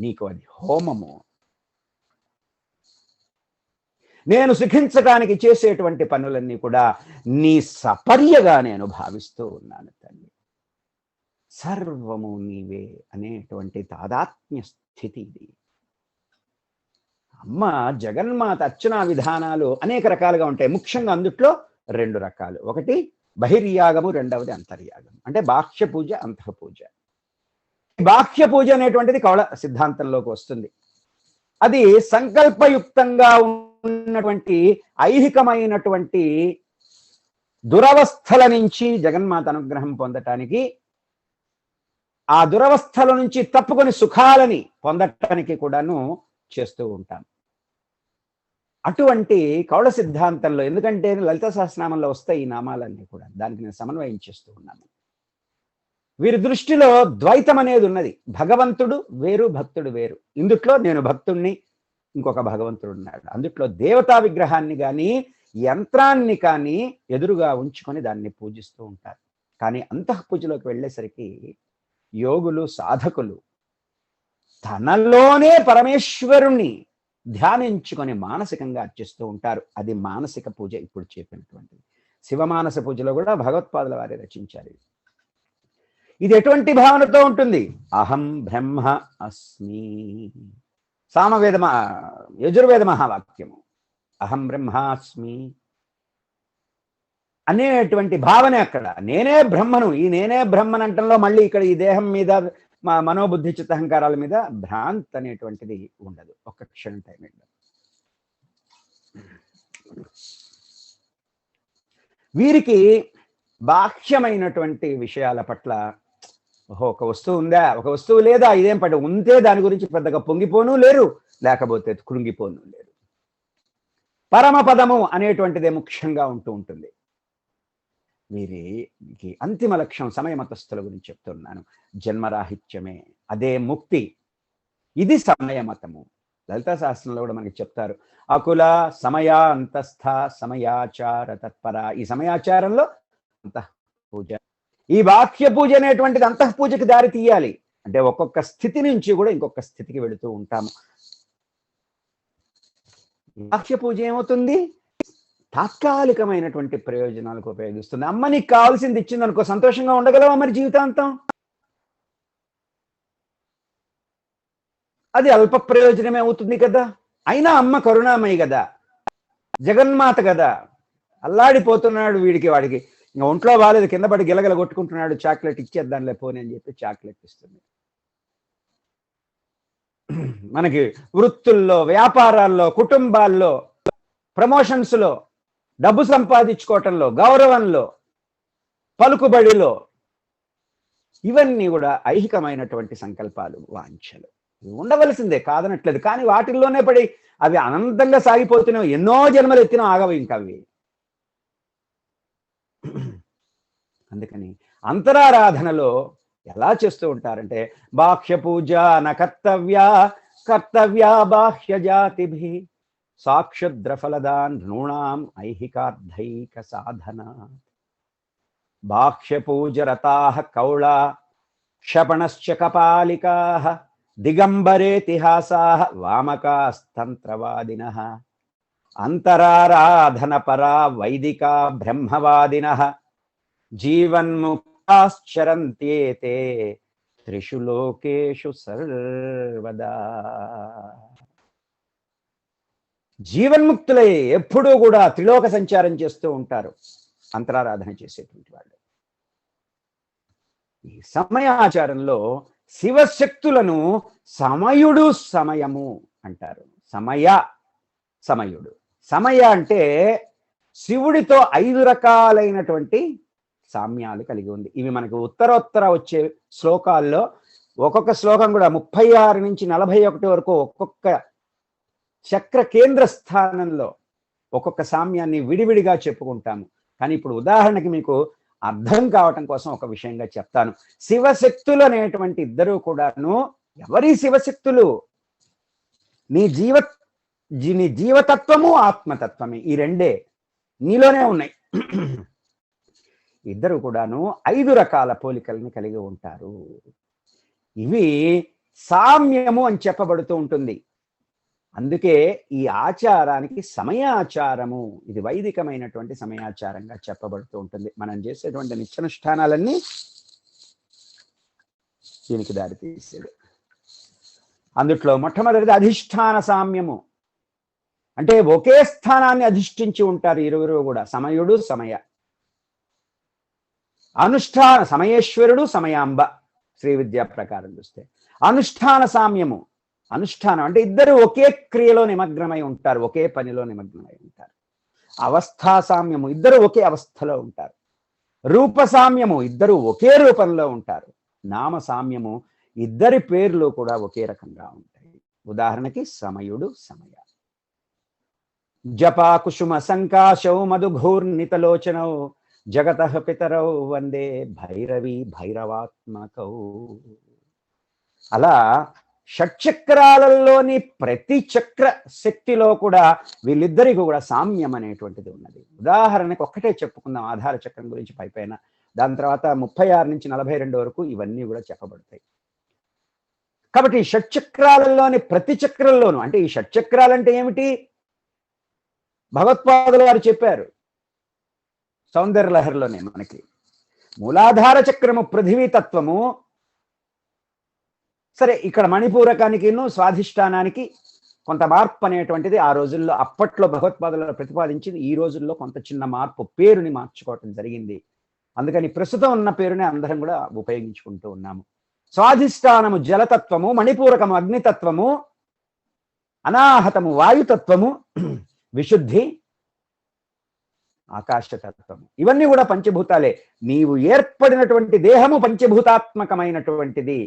నీకు అది హోమము. నేను సుఖించడానికి చేసేటువంటి పనులన్నీ కూడా నీ సపర్యగా నేను భావిస్తూ ఉన్నాను తల్లి. సర్వము నీవే అనేటువంటి తాదాత్మ్య స్థితి ఇది. అమ్మ జగన్మాత అర్చనా విధానాలు అనేక రకాలుగా ఉంటాయి. ముఖ్యంగా అందుట్లో రెండు రకాలు. ఒకటి బహిర్యాగము, రెండవది అంతర్యాగం. అంటే బాహ్య పూజ, అంతఃపూజ. బాహ్య పూజ అనేటువంటిది కౌళ సిద్ధాంతంలోకి వస్తుంది. అది సంకల్పయుక్తంగా ఉన్నటువంటి ఐహికమైనటువంటి దురవస్థల నుంచి జగన్మాత అనుగ్రహం పొందటానికి, ఆ దురవస్థల నుంచి తప్పుకొని సుఖాలని పొందటానికి కూడాను చేస్తూ ఉంటాం. అటువంటి కౌళ సిద్ధాంతంలో, ఎందుకంటే లలిత సహస్రనామంలో వస్తాయి ఈ నామాలన్నీ కూడా, దానికి నేను సమన్వయం చేస్తూ ఉన్నాను. వీరి దృష్టిలో ద్వైతం అనేది ఉన్నది. భగవంతుడు వేరు, భక్తుడు వేరు. ఇందుట్లో నేను భక్తుణ్ణి, ఇంకొక భగవంతుడు ఉన్నాడు. అందుట్లో దేవతా విగ్రహాన్ని కానీ యంత్రాన్ని కానీ ఎదురుగా ఉంచుకొని దాన్ని పూజిస్తూ ఉంటారు. కానీ అంతఃపూజలోకి వెళ్ళేసరికి యోగులు, సాధకులు తనలోనే పరమేశ్వరుణ్ణి ధ్యానించుకొని మానసికంగా అర్చిస్తూ ఉంటారు. అది మానసిక పూజ ఇప్పుడు చెప్పినటువంటిది. శివమానస పూజలో కూడా భగవత్పాదుల వారే రచించారు. ఇది ఎటువంటి భావనతో ఉంటుంది? అహం బ్రహ్మ అస్మి. సామవేద యజుర్వేద మహావాక్యము అహం బ్రహ్మాస్మి అనేటువంటి భావనే అక్కడ. నేనే బ్రహ్మను. ఈ నేనే బ్రహ్మనంటంలో మళ్ళీ ఇక్కడ ఈ దేహం మీద, మా మనోబుద్ధి చిత్తహంకారాల మీద భ్రాంతి అనేటువంటిది ఉండదు. ఒక్క క్షణం టైం ఇద్దాం. వీరికి బాహ్యమైనటువంటి విషయాల పట్ల, ఓహో ఒక వస్తువు ఉందా, ఒక వస్తువు లేదా, ఇదేం పట్టు ఉంటే దాని గురించి పెద్దగా పొంగిపోను లేరు, లేకపోతే కృంగిపోను లేరు. పరమపదము అనేటువంటిదే ముఖ్యంగా ఉంటూ ఉంటుంది. వీరికి అంతిమ లక్ష్యం, సమయమతస్థుల గురించి చెప్తున్నాను, జన్మరాహిత్యమే, అదే ముక్తి. ఇది సమయమతము. లలితా శాస్త్రంలో కూడా మనకి చెప్తారు, అకుల సమయాంతస్థ సమయాచార తత్పర. ఈ సమయాచారంలో అంతఃపూజ, ఈ బాహ్య పూజ అనేటువంటిది అంతఃపూజకి దారి తీయాలి. అంటే ఒక్కొక్క స్థితి నుంచి కూడా ఇంకొక స్థితికి వెళుతూ ఉంటాము. బాహ్య పూజ ఏమవుతుంది? తాత్కాలికమైనటువంటి ప్రయోజనాలకు ఉపయోగిస్తుంది. అమ్మ నీకు కావాల్సింది ఇచ్చింది అనుకో, సంతోషంగా ఉండగలవా మరి జీవితాంతం? అది అల్ప ప్రయోజనమే అవుతుంది కదా. అయినా అమ్మ కరుణామయి కదా, జగన్మాత కదా. అల్లాడిపోతున్నాడు వీడికి, వాడికి ఇంకా ఒంట్లో బాలేదు, కింద పడి గిలగల కొట్టుకుంటున్నాడు, చాక్లెట్ ఇచ్చేద్దాంలే పోనీ అని చెప్పి చాక్లెట్ ఇస్తుంది. మనకి వృత్తుల్లో, వ్యాపారాల్లో, కుటుంబాల్లో, ప్రమోషన్స్లో, డబ్బు సంపాదించుకోవటంలో, గౌరవంలో, పలుకుబడిలో, ఇవన్నీ కూడా ఐహికమైనటువంటి సంకల్పాలు, వాంఛలు ఉండవలసిందే, కాదనట్లేదు. కానీ వాటిల్లోనే పడి అవి అనంతంగా సాగిపోతున్నావు, ఎన్నో జన్మలు ఎత్తినా ఆగవు ఇంకా అవి. అందుకని అంతరారాధనలో ఎలా చేస్తూ ఉంటారంటే, బాహ్య పూజ నకర్తవ్య కర్తవ్య బాహ్య జాతిభి సాక్షుద్రఫలదాన్ నృణాం ఐహికార్థైక సాధన. బాహ్య పూజరతాః కౌళా క్షపణశ్చ కపాలికాః దిగంబరేతిహాసాః వామకాస్తంత్రవాదినః అంతరారాధనపరా వైదికా బ్రహ్మవాదినః జీవన్ముక్తాశ్చరంత్యేతే త్రిషు లోకేషు సర్వదా. జీవన్ముక్తులై ఎప్పుడూ కూడా త్రిలోక సంచారం చేస్తూ ఉంటారు అంతరారాధన చేసేటువంటి వాళ్ళు. ఈ సమయాచారంలో శివశక్తులను సమయుడు సమయము అంటారు. సమయుడు. సమయ అంటే శివుడితో 5 రకాలైనటువంటి సామ్యాలు కలిగి ఉంది. ఇవి మనకు ఉత్తరోత్తర వచ్చే శ్లోకాల్లో ఒక్కొక్క శ్లోకం కూడా 36 నుంచి 41 వరకు ఒక్కొక్క చక్ర కేంద్ర స్థానంలో ఒక్కొక్క సామ్యాన్ని విడివిడిగా చెప్పుకుంటాము. కానీ ఇప్పుడు ఉదాహరణకి మీకు అర్థం కావటం కోసం ఒక విషయంగా చెప్తాను. శివశక్తులు అనేటువంటి ఇద్దరు కూడాను ఎవరి శివశక్తులు? నీ జీవతత్వము ఆత్మతత్వమే, ఈ రెండే నీలోనే ఉన్నాయి. ఇద్దరు కూడాను 5 రకాల పోలికల్ని కలిగి ఉంటారు. ఇవి సామ్యము అని చెప్పబడుతూ ఉంటుంది. అందుకే ఈ ఆచారానికి సమయాచారము, ఇది వైదికమైనటువంటి సమయాచారంగా చెప్పబడుతూ ఉంటుంది. మనం చేసేటువంటి నిత్యానుష్ఠానాలన్నీ దీనికి దారి తీసేది. అందుట్లో మొట్టమొదటిది అధిష్టాన సామ్యము. అంటే ఒకే స్థానాన్ని అధిష్ఠించి ఉంటారు ఇరువురు కూడా, సమయుడు సమయ. అనుష్ఠాన సమయేశ్వరుడు సమయాంబ శ్రీ విద్యా ప్రకారం చూస్తే. అనుష్ఠాన సామ్యము అనుష్ఠానం అంటే ఇద్దరు ఒకే క్రియలో నిమగ్నమై ఉంటారు, ఒకే పనిలో నిమగ్నమై ఉంటారు. అవస్థా సామ్యము, ఇద్దరు ఒకే అవస్థలో ఉంటారు. రూప సామ్యము, ఇద్దరు ఒకే రూపంలో ఉంటారు. నామ సామ్యము, ఇద్దరి పేర్లు కూడా ఒకే రకంగా ఉంటాయి. ఉదాహరణకి సమయుడు, సమయ. జపా కుసుమ సంకాశౌ మధుఘూర్నితలోచనౌ జగతః పితరౌ వందే భైరవి భైరవాత్మకౌ. అలా షట్చక్రాలలోని ప్రతి చక్ర శక్తిలో కూడా వీళ్ళిద్దరికి కూడా సామ్యం అనేటువంటిది ఉన్నది. ఉదాహరణకు ఒక్కటే చెప్పుకుందాం ఆధార చక్రం గురించి పైపైన, దాని తర్వాత 36 నుంచి 42 వరకు ఇవన్నీ కూడా చెప్పబడతాయి. కాబట్టి ఈ షట్చక్రాలలోని ప్రతి చక్రంలోనూ, అంటే ఈ షట్చక్రాలంటే ఏమిటి, భగవత్పాదులు వారు చెప్పారు సౌందర్య లహరిలోనే మనకి. మూలాధార చక్రము పృథివీ తత్వము. సరే, ఇక్కడ మణిపూరకానికి స్వాధిష్టానానికి కొంత మార్పు అనేటువంటిది ఆ రోజుల్లో అప్పట్లో భగవత్పాదులు ప్రతిపాదించింది. ఈ రోజుల్లో కొంత చిన్న మార్పు, పేరుని మార్చుకోవటం జరిగింది. అందుకని ప్రస్తుతం ఉన్న పేరుని అందరం కూడా ఉపయోగించుకుంటూ ఉన్నాము. స్వాధిష్టానము జలతత్వము, మణిపూరకము అగ్నితత్వము, అనాహతము వాయుతత్వము, విశుద్ధి ఆకాశతత్వము. ఇవన్నీ కూడా పంచభూతాలే. నీవు ఏర్పడినటువంటి దేహము పంచభూతాత్మకమైనటువంటిది.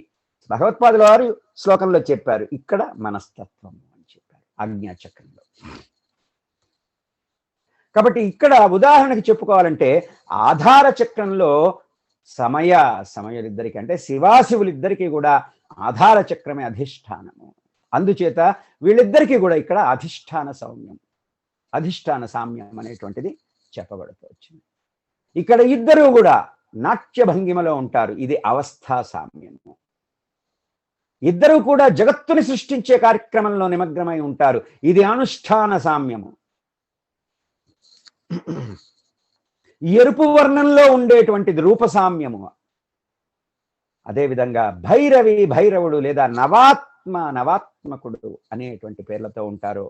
భగవత్పాదుల వారు శ్లోకంలో చెప్పారు, ఇక్కడ మనస్తత్వము అని చెప్పారు ఆజ్ఞాచక్రంలో. కాబట్టి ఇక్కడ ఉదాహరణకి చెప్పుకోవాలంటే ఆధార చక్రంలో సమయులిద్దరికి అంటే శివాశివులిద్దరికీ కూడా ఆధార చక్రమే అధిష్టానము. అందుచేత వీళ్ళిద్దరికీ కూడా ఇక్కడ అధిష్టాన సౌమ్యం, అధిష్టాన సామ్యం అనేటువంటిది చెప్పబడుతూ వచ్చింది. ఇక్కడ ఇద్దరు కూడా నాట్య భంగిమలో ఉంటారు, ఇది అవస్థా సామ్యము. ఇద్దరు కూడా జగత్తుని సృష్టించే కార్యక్రమంలో నిమగ్నమై ఉంటారు, ఇది అనుష్ఠాన సామ్యము. ఎరుపు వర్ణంలో ఉండేటువంటిది రూపసామ్యము. అదేవిధంగా భైరవి భైరవుడు లేదా నవాత్మకుడు అనేటువంటి పేర్లతో ఉంటారు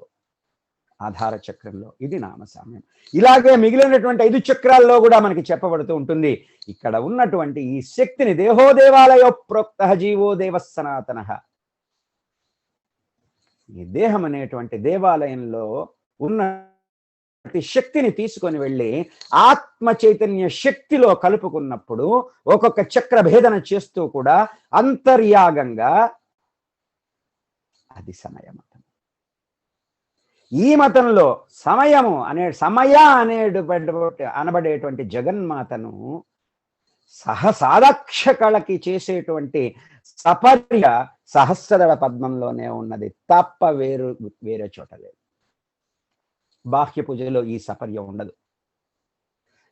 ఆధార చక్రంలో, ఇది నామసామ్యం. ఇలాగే మిగిలినటువంటి 5 చక్రాల్లో కూడా మనకి చెప్పబడుతూ ఉంటుంది. ఇక్కడ ఉన్నటువంటి ఈ శక్తిని దేహోదేవాలయో ప్రోక్త జీవో దేవ సనాతన, ఈ దేహం అనేటువంటి దేవాలయంలో ఉన్న శక్తిని తీసుకొని వెళ్ళి ఆత్మ చైతన్య శక్తిలో కలుపుకున్నప్పుడు ఒక్కొక్క చక్ర భేదన చేస్తూ కూడా అంతర్యాగంగా అది సమయ మతం. ఈ మతంలో సమయ అనబడేటువంటి జగన్మాతను సాదాక్ష కళకి చేసేటువంటి సపర్య సహస్రదళ పద్మంలోనే ఉన్నది, తప్ప వేరే చోట లేదు. బాహ్య పూజలో ఈ సపర్య ఉండదు.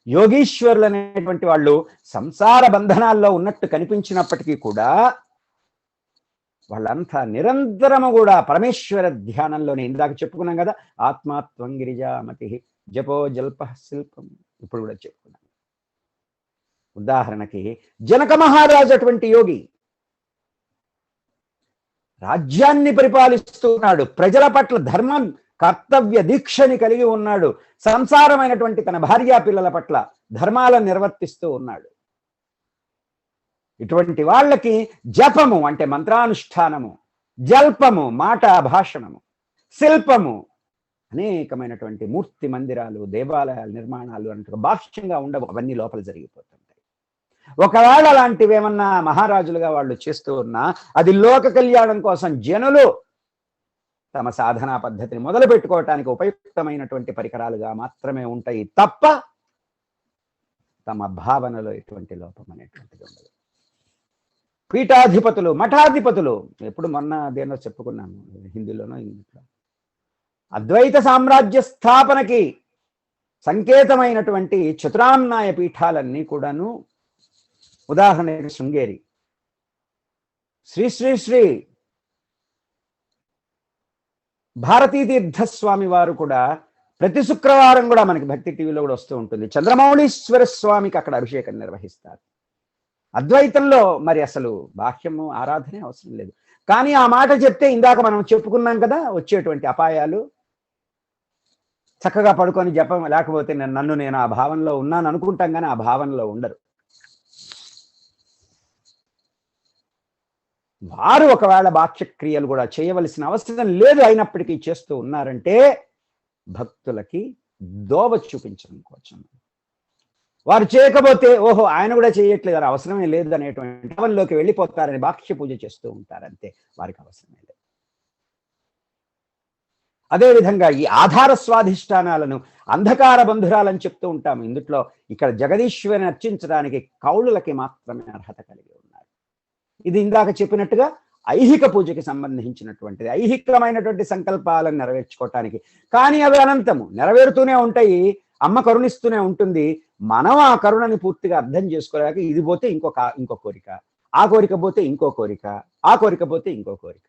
యోగీశ్వరులు అనేటువంటి వాళ్ళు సంసార బంధనాల్లో ఉన్నట్టు కనిపించినప్పటికీ కూడా వాళ్ళంతా నిరంతరము కూడా పరమేశ్వర ధ్యానంలోనే. ఇందాక చెప్పుకున్నాం కదా, ఆత్మాత్వం గిరిజామతి జపో జల్ప శిల్పం, ఇప్పుడు కూడా చెప్పుకున్నాం. ఉదాహరణకి జనక మహారాజు అటువంటి యోగి, రాజ్యాన్ని పరిపాలిస్తూ ఉన్నాడు, ప్రజల పట్ల ధర్మ కర్తవ్య దీక్షని కలిగి ఉన్నాడు, సంసారమైనటువంటి తన భార్యా పిల్లల పట్ల ధర్మాలను నిర్వర్తిస్తూ ఉన్నాడు. ఇటువంటి వాళ్ళకి జపము అంటే మంత్రానుష్ఠానము, జల్పము మాట భాషణము, శిల్పము అనేకమైనటువంటి మూర్తి మందిరాలు, దేవాలయాల నిర్మాణాలు అన్నట్టుగా బాహ్యంగా ఉండవు, అవన్నీ లోపల జరిగిపోతుంటాయి. ఒకవేళ అలాంటివి ఏమన్నా మహారాజులుగా వాళ్ళు చేస్తూ ఉన్నా అది లోక కళ్యాణం కోసం జనులు తమ సాధనా పద్ధతిని మొదలు పెట్టుకోవటానికి ఉపయుక్తమైనటువంటి పరికరాలుగా మాత్రమే ఉంటాయి తప్ప తమ భావనలో ఎటువంటి లోపం అనేటువంటిది ఉండదు. పీఠాధిపతులు, మఠాధిపతులు, ఎప్పుడు మొన్న దేనో చెప్పుకున్నాను హిందీలోనో ఇంగ్లీష్లో, అద్వైత సామ్రాజ్య స్థాపనకి సంకేతమైనటువంటి చతురామ్నాయ పీఠాలన్నీ కూడాను, ఉదాహరణకి శృంగేరి శ్రీ శ్రీ శ్రీ భారతీ తీర్థస్వామి వారు కూడా ప్రతి శుక్రవారం కూడా మనకి భక్తి టీవీలో కూడా వస్తూ ఉంటుంది. చంద్రమౌళీశ్వర స్వామికి అక్కడ అభిషేకం నిర్వహిస్తారు. అద్వైతంలో మరి అసలు బాహ్యము ఆరాధనే అవసరం లేదు. కానీ ఆ మాట చెప్తే ఇందాక మనం చెప్పుకున్నాం కదా, వచ్చేటువంటి అపాయాలు, చక్కగా పడుకొని జపం, లేకపోతే నేను ఆ భావనలో ఉన్నాను అనుకుంటాం కానీ ఆ భావనలో ఉండరు. వారు ఒకవేళ బాహ్యక్రియలు కూడా చేయవలసిన అవసరం లేదు అయినప్పటికీ చేస్తూ ఉన్నారంటే భక్తులకి దోవ చూపించడం కోసం. వారు చేయకపోతే ఓహో ఆయన కూడా చేయట్లేదు, అని అవసరమే లేదు అనేటువంటి భావంలోకి వెళ్ళిపోతారని బాహ్య పూజ చేస్తూ ఉంటారంతే, వారికి అవసరమే లేదు. అదేవిధంగా ఈ ఆధార స్వాధిష్టానాలను అంధకార బంధురాలని చెప్తూ ఉంటాము. ఇందులో ఇక్కడ జగదీశ్వరిని అర్చించడానికి కౌలులకి మాత్రమే అర్హత కలిగి ఉన్నారు. ఇది ఇందాక చెప్పినట్టుగా ఐహిక పూజకి సంబంధించినటువంటిది, ఐహికమైనటువంటి సంకల్పాలను నెరవేర్చుకోవటానికి. కానీ అవి అనంతము, నెరవేరుతూనే ఉంటాయి, అమ్మ కరుణిస్తూనే ఉంటుంది. మనం ఆ కరుణని పూర్తిగా అర్థం చేసుకోలేక ఇది పోతే ఇంకో కోరిక, ఆ కోరిక పోతే ఇంకో కోరిక, ఆ కోరిక పోతే ఇంకో కోరిక.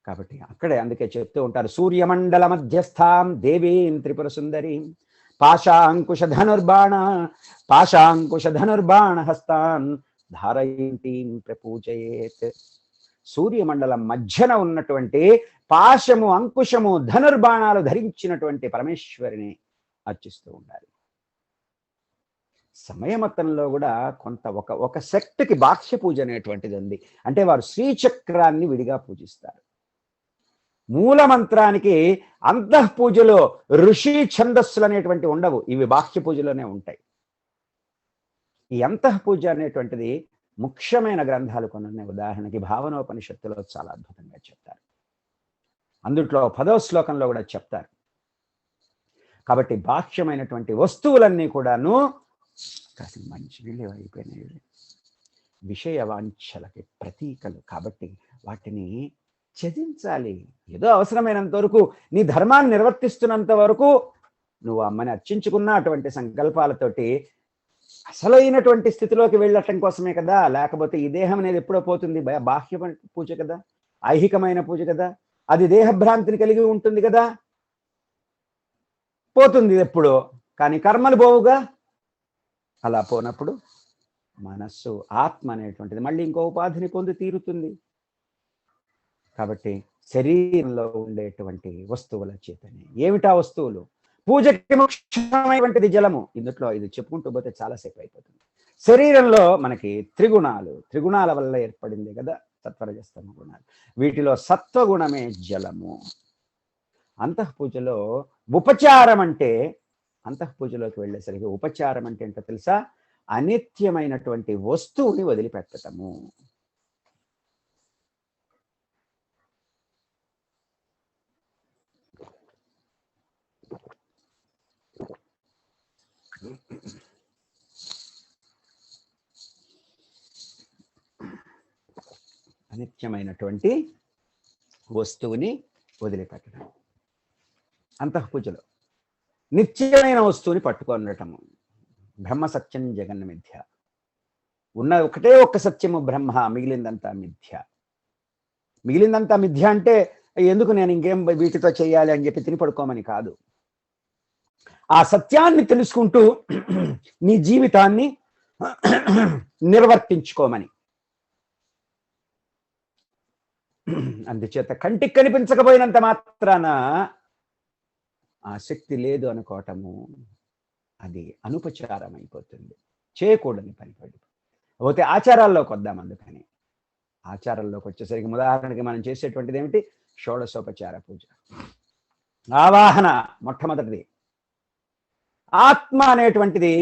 కాబట్టి అక్కడే అందుకే చెప్తూ ఉంటారు, సూర్యమండల మధ్యస్థాం దేవీం త్రిపుర సుందరీం పాశాంకుశ ధనుర్బాణ హస్తాన్ ధారయంతీం ప్రపూజయేత్. సూర్యమండలం మధ్యన ఉన్నటువంటి పాశము, అంకుశము, ధనుర్బాణాలు ధరించినటువంటి పరమేశ్వరిని అర్చిస్తూ ఉండాలి. సమయమతంలో కూడా కొంత ఒక శక్తికి బాహ్య పూజ అనేటువంటిది ఉంది. అంటే వారు శ్రీచక్రాన్ని విడిగా పూజిస్తారు. మూల మంత్రానికి అంతః పూజలో ఋషి ఛందస్సులు అనేటువంటి ఉండవు, ఇవి బాహ్య పూజలోనే ఉంటాయి. ఈ అంతః పూజ అనేటువంటిది ముఖ్యమైన గ్రంథాలు కొన్ని ఉన్నాయి. ఉదాహరణకి భావనోపనిషత్తులో చాలా అద్భుతంగా చెప్తారు. అందుట్లో 10వ శ్లోకంలో కూడా చెప్తారు. కాబట్టి బాహ్యమైనటువంటి వస్తువులన్నీ కూడాను కాస్త మంచి నీళ్ళు అయిపోయినాయి, విషయ వాంఛలకి ప్రతీకలు. కాబట్టి వాటిని ఛేదించాలి. ఏదో అవసరమైనంత వరకు, నీ ధర్మాన్ని నిర్వర్తిస్తున్నంత వరకు నువ్వు అమ్మని అర్చించుకున్న అటువంటి సంకల్పాలతోటి అసలైనటువంటి స్థితిలోకి వెళ్ళటం కోసమే కదా. లేకపోతే ఈ దేహం అనేది ఎప్పుడో పోతుంది, బాహ్య పూజ కదా, ఐహికమైన పూజ కదా, అది దేహభ్రాంతిని కలిగి ఉంటుంది కదా, పోతుంది ఎప్పుడో. కానీ కర్మలు పోవుగా. అలా పోనప్పుడు మనస్సు, ఆత్మ అనేటువంటిది మళ్ళీ ఇంకో ఉపాధిని పొంది తీరుతుంది. కాబట్టి శరీరంలో ఉండేటువంటి వస్తువుల చేతనే. ఏమిటా వస్తువులు? పూజకి ముఖ్యమైనటువంటిది జలము. ఇందులో ఇది చెప్పుకుంటూ పోతే చాలాసేపు అయిపోతుంది. శరీరంలో మనకి త్రిగుణాల వల్ల ఏర్పడింది కదా సత్వరజస్తమ గుణాలు. వీటిలో సత్వగుణమే జలము. అంతఃపూజలో ఉపచారం అంటే, అంతఃపూజలోకి వెళ్ళేసరికి ఉపచారం అంటే ఏంటో తెలుసా? అనిత్యమైనటువంటి వస్తువుని వదిలిపెట్టటము. అనిత్యమైనటువంటి వస్తువుని వదిలిపెట్టడం అంతఃపూజలో. నిత్యమైన వస్తువుని పట్టుకొనటము. బ్రహ్మ సత్యం జగన్ మిథ్య. ఉన్న ఒకటే ఒక్క సత్యము బ్రహ్మ, మిగిలిందంతా మిథ్య. మిగిలిందంతా మిథ్య అంటే ఎందుకు నేను ఇంకేం వీటితో చేయాలి అని చెప్పి తిని పడుకోమని కాదు. ఆ సత్యాన్ని తెలుసుకుంటూ నీ జీవితాన్ని నిర్వర్తించుకోమని. అందుచేత కంటికి కనిపించకపోయినంత మాత్రాన ఆ శక్తి లేదు అనుకోవటము అది అనుపచారం అయిపోతుంది, చేయకూడని పని. పోతే ఆచారాల్లోకి వద్దాం. అందుకని ఆచారాల్లోకి వచ్చేసరికి ఉదాహరణకి మనం చేసేటువంటిది ఏమిటి? షోడశోపచార పూజ. ఆవాహన మొట్టమొదటిది. ఆత్మ అనేటువంటిది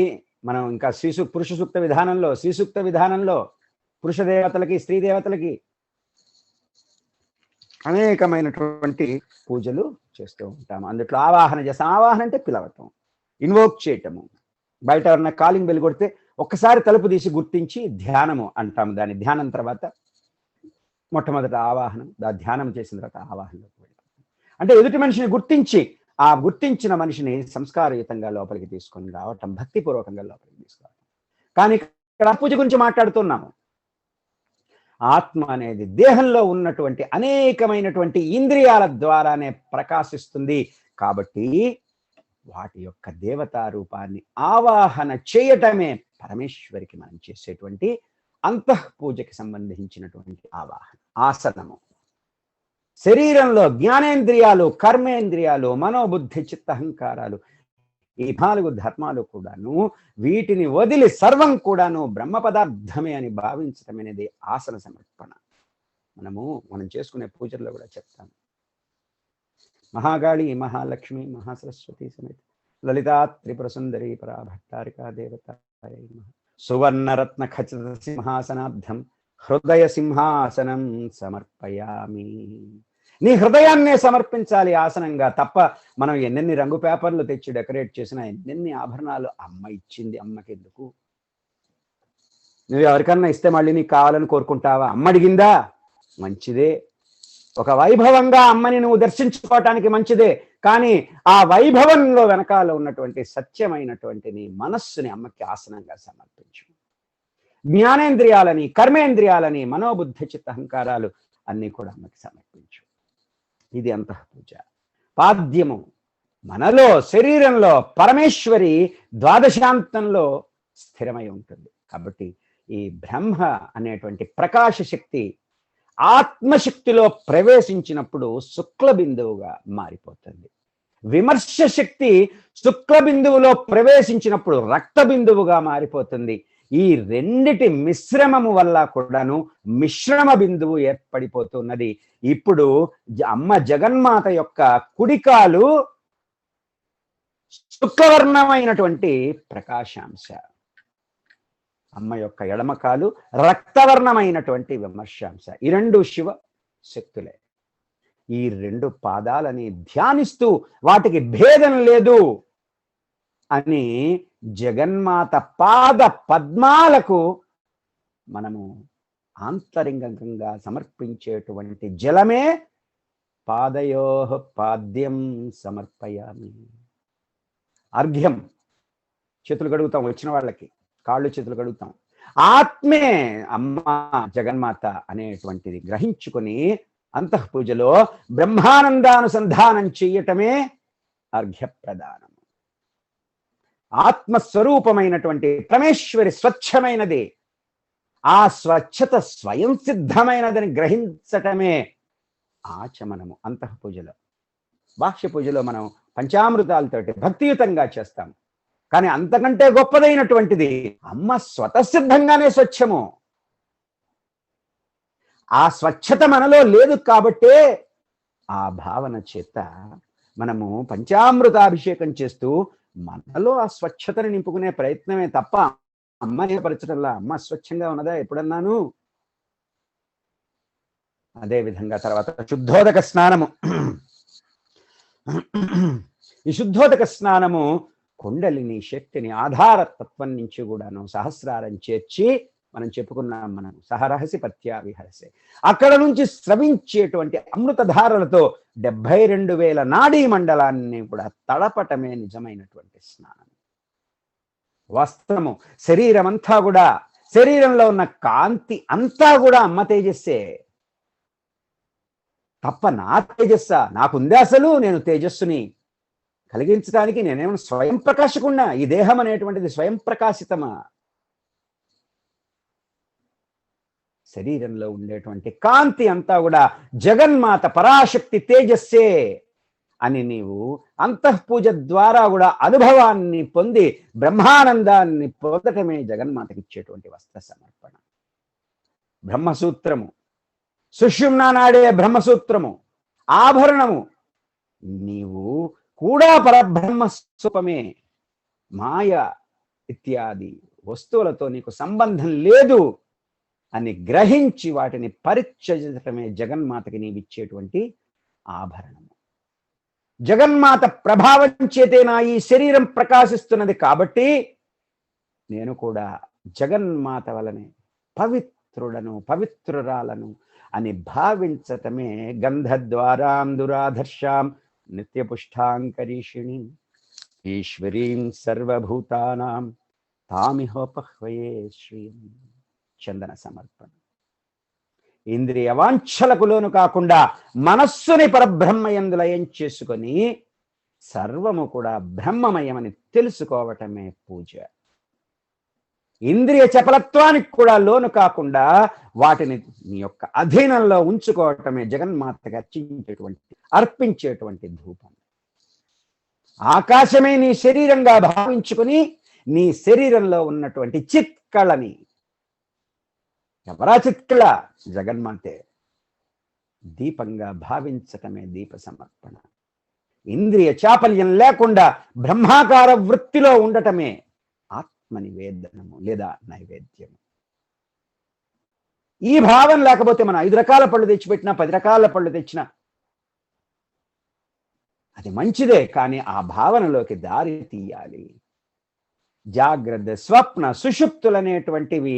మనం ఇంకా పురుష సూక్త విధానంలో పురుష దేవతలకి, స్త్రీ దేవతలకి అనేకమైనటువంటి పూజలు చేస్తూ ఉంటాము. అందుట్లో ఆవాహన చేస్తాం. ఆవాహన అంటే పిలవటం, ఇన్వోక్ చేయటము. బయట ఎవరన్నా కాలింగ్ బెల్ కొడితే ఒక్కసారి తలుపు తీసి గుర్తించి ధ్యానము అంటాము. దాని ధ్యానం తర్వాత మొట్టమొదట ఆవాహనం, ధ్యానం చేసిన తర్వాత ఆవాహనలోకి వెళ్ళిపోతాం. అంటే ఎదుటి మనిషిని గుర్తించి, ఆ గుర్తించిన మనిషిని సంస్కారయుతంగా లోపలికి తీసుకొని రావటం, భక్తిపూర్వకంగా లోపలికి తీసుకురావటం. కానీ ఇక్కడ పూజ గురించి మాట్లాడుతున్నాము. ఆత్మ అనేది దేహంలో ఉన్నటువంటి అనేకమైనటువంటి ఇంద్రియాల ద్వారానే ప్రకాశిస్తుంది. కాబట్టి వాటి యొక్క దేవతా రూపాన్ని ఆవాహన చేయటమే పరమేశ్వరికి మనం చేసేటువంటి అంతః పూజకి సంబంధించినటువంటి ఆవాహన. ఆసనము. శరీరంలో జ్ఞానేంద్రియాలు, కర్మేంద్రియాలు, మనోబుద్ధి, చిత్తహంకారాలు ఈ 4 ధర్మాలు కూడాను వీటిని వదిలి సర్వం కూడాను బ్రహ్మ పదార్థమే అని భావించటం అనేది ఆసన సమర్పణ. మనం చేసుకునే పూజల్లో కూడా చెప్తాము. మహాగాళి, మహాలక్ష్మి, మహాసరస్వతి సమేత లలితా త్రిపుర సుందరి పరాభట్టారికా దేవత సువర్ణరత్న ఖచ్చిత సింహాసనార్థం హృదయ సింహాసనం సమర్పయామి. నీ హృదయాన్నే సమర్పించాలి ఆసనంగా. తప్ప మనం ఎన్నెన్ని రంగు పేపర్లు తెచ్చి డెకరేట్ చేసినా, ఎన్నెన్ని ఆభరణాలు అమ్మ ఇచ్చింది, అమ్మకి ఎందుకు? నువ్వు ఎవరికన్నా ఇస్తే మళ్ళీ నీకు కావాలని కోరుకుంటావా? అమ్మ అడిగిందా? మంచిదే. ఒక వైభవంగా అమ్మని నువ్వు దర్శించుకోవటానికి మంచిదే. కానీ ఆ వైభవంలో వెనకాల ఉన్నటువంటి సత్యమైనటువంటి నీ మనస్సుని అమ్మకి ఆసనంగా సమర్పించు. జ్ఞానేంద్రియాలని, కర్మేంద్రియాలని, మనోబుద్ధి చిత్త అహంకారాలు అన్నీ కూడా అమ్మకి సమర్పించు. ఇది అంతఃపూజ. పాద్యము మనలో, శరీరంలో పరమేశ్వరి ద్వాదశాంతంలో స్థిరమై ఉంటుంది. కాబట్టి ఈ బ్రహ్మ అనేటువంటి ప్రకాశ శక్తి ఆత్మశక్తిలో ప్రవేశించినప్పుడు శుక్ల బిందువుగా మారిపోతుంది. విమర్శ శక్తి శుక్ల బిందువులో ప్రవేశించినప్పుడు రక్త బిందువుగా మారిపోతుంది. ఈ రెండిటి మిశ్రమము వల్ల కూడాను మిశ్రమ బిందువు ఏర్పడిపోతున్నది. ఇప్పుడు అమ్మ జగన్మాత యొక్క కుడికాలు శుక్లవర్ణమైనటువంటి ప్రకాశాంశ, అమ్మ యొక్క ఎడమకాలు రక్తవర్ణమైనటువంటి విమర్శాంశ. ఈ రెండు శివ శక్తులే. ఈ రెండు పాదాలని ధ్యానిస్తూ వాటికి భేదం లేదు అని జగన్మాత పాద పద్మాలకు మనము ఆంతరింగంగా సమర్పించేటువంటి జలమే పాదయో పాద్యం సమర్పయామి. అర్ఘ్యం, చేతులు కడుగుతాం వచ్చిన వాళ్ళకి, కాళ్ళు చేతులు కడుగుతాం. ఆత్మే అమ్మ జగన్మాత అనేటువంటిది గ్రహించుకొని అంతఃపూజలో బ్రహ్మానందానుసంధానం చెయ్యటమే అర్ఘ్య ప్రదానం. ఆత్మస్వరూపమైనటువంటి పరమేశ్వరి స్వచ్ఛమైనది. ఆ స్వచ్ఛత స్వయం సిద్ధమైనదని గ్రహించటమే ఆచమనము అంతఃపూజలో. బాహ్య పూజలో మనం పంచామృతాలతోటి భక్తియుతంగా చేస్తాం. కానీ అంతకంటే గొప్పదైనటువంటిది అమ్మ స్వతసిద్ధంగానే స్వచ్ఛము. ఆ స్వచ్ఛత మనలో లేదు కాబట్టే ఆ భావన చేత మనము పంచామృతాభిషేకం చేస్తూ మనలో ఆ స్వచ్ఛతను నింపుకునే ప్రయత్నమే తప్ప అమ్మ ఏర్పరచడంలా అమ్మ స్వచ్ఛంగా ఉన్నదా ఎప్పుడన్నాను? అదేవిధంగా తర్వాత శుద్ధోదక స్నానము. ఈ శుద్ధోదక స్నానము కుండలిని శక్తిని ఆధారతత్వం నుంచి కూడాను సహస్రారం చేర్చి మనం చెప్పుకున్నాం. మనం సహరహసి పత్యా విహరసే, అక్కడ నుంచి స్రవించేటువంటి అమృతధారలతో 72,000 నాడీ మండలాన్ని కూడా తడపటమే నిజమైనటువంటి స్నానం. వస్త్రము, శరీరం అంతా కూడా, శరీరంలో ఉన్న కాంతి అంతా కూడా అమ్మ తేజస్సే తప్ప నా తేజస్సా? నాకుందే అసలు? నేను తేజస్సుని కలిగించడానికి నేనేమైనా స్వయం ప్రకాశకున్నా? ఈ దేహం అనేటువంటిది స్వయం ప్రకాశితమా? శరీరంలో ఉండేటువంటి కాంతి అంతా కూడా జగన్మాత పరాశక్తి తేజస్సే అని నీవు అంతఃపూజ ద్వారా కూడా అనుభవాన్ని పొంది బ్రహ్మానందాన్ని పొందటమే జగన్మాతకి ఇచ్చేటువంటి వస్త్ర సమర్పణ. బ్రహ్మసూత్రము, సుషుమ్నా నాడే బ్రహ్మసూత్రము, ఆభరణము నీవు కూడా పరబ్రహ్మ స్వరూపమే. మాయ ఇత్యాది వస్తువులతో నీకు సంబంధం లేదు అని గ్రహించి వాటిని పరిత్యజించటమే జగన్మాతకి నీవిచ్చేటువంటి ఆభరణము. జగన్మాత ప్రభావం చేతే నా ఈ శరీరం ప్రకాశిస్తున్నది కాబట్టి నేను కూడా జగన్మాత వలనే పవిత్రుడను, పవిత్రురాలను అని భావించటమే గంధద్వారాం దురాధర్షాం నిత్యపుష్టాంకరీషిణి ఈశ్వరీం సర్వభూతానాం తామిహోపహ్వయే శ్రీం. చందన సమర్పణ. ఇంద్రియ వాంఛలకు లోను కాకుండా మనస్సుని పరబ్రహ్మయందు లయం చేసుకొని సర్వము కూడా బ్రహ్మమయమని తెలుసుకోవటమే పూజ. ఇంద్రియ చపలత్వానికి కూడా లోను కాకుండా వాటిని నీ యొక్క అధీనంలో ఉంచుకోవటమే జగన్మాతగా అర్పించేటువంటి ధూపం. ఆకాశమే నీ శరీరంగా భావించుకుని నీ శరీరంలో ఉన్నటువంటి చిత్కళని, ఎవరా చిత్కళ? జగన్మాతే. దీపంగా భావించటమే దీప సమర్పణ. ఇంద్రియ చాపల్యం లేకుండా బ్రహ్మాకార వృత్తిలో ఉండటమే ఆత్మ నివేదనము లేదా నైవేద్యము. ఈ భావన లేకపోతే మనం 5 రకాల పళ్ళు తెచ్చిపెట్టినా 10 రకాల పళ్ళు తెచ్చినా అది మంచిదే, కానీ ఆ భావనలోకి దారి తీయాలి. జాగ్రత్త, స్వప్న, సుషుప్తులనేటువంటివి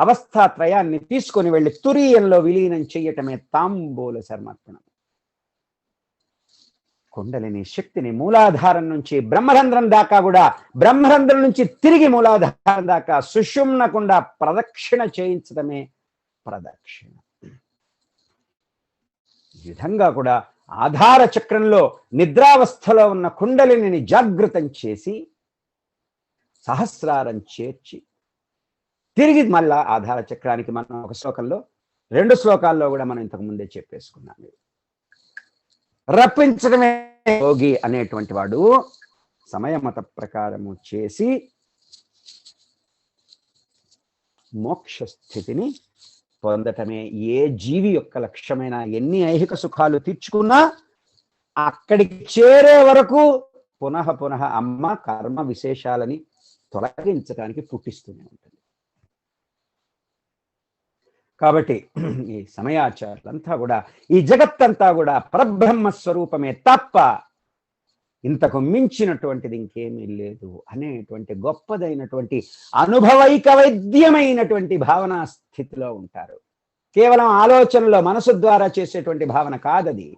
అవస్థాత్రయాన్ని తీసుకొని వెళ్ళి తురీయంలో విలీనం చేయటమే తాంబూల సమర్పణం. కుండలిని శక్తిని మూలాధారం నుంచి బ్రహ్మరంధ్రం దాకా కూడా, బ్రహ్మరంధ్రం నుంచి తిరిగి మూలాధారం దాకా సుషుమ్నకుండా ప్రదక్షిణ చేయించడమే ప్రదక్షిణ. ఈ విధంగా కూడా ఆధార చక్రంలో నిద్రావస్థలో ఉన్న కుండలిని జాగృతం చేసి సహస్రారం చేర్చి తిరిగి మళ్ళా ఆధార చక్రానికి మనం ఒక శ్లోకంలో 2 శ్లోకాల్లో కూడా మనం ఇంతకు ముందే చెప్పేసుకున్నాం. రప్పించడమే యోగి అనేటువంటి వాడు సమయమత ప్రకారము చేసి మోక్ష స్థితిని పొందటమే ఏ జీవి యొక్క లక్ష్యమైనా. ఎన్ని ఐహిక సుఖాలు తీర్చుకున్నా అక్కడికి చేరే వరకు పునః పునః అమ్మ కర్మ విశేషాలని తొలగించడానికి పుట్టిస్తూనే ఉంటుంది. కాబట్టి ఈ సమయాచారాలంతా కూడా, ఈ జగత్తంతా కూడా పరబ్రహ్మ స్వరూపమే తప్ప ఇంతకు మించినటువంటిది ఇంకేమీ లేదు అనేటువంటి గొప్పదైనటువంటి అనుభవైక వైద్యమైనటువంటి భావనా స్థితిలో ఉంటారు. కేవలం ఆలోచనలో మనసు ద్వారా చేసేటువంటి భావన కాదది,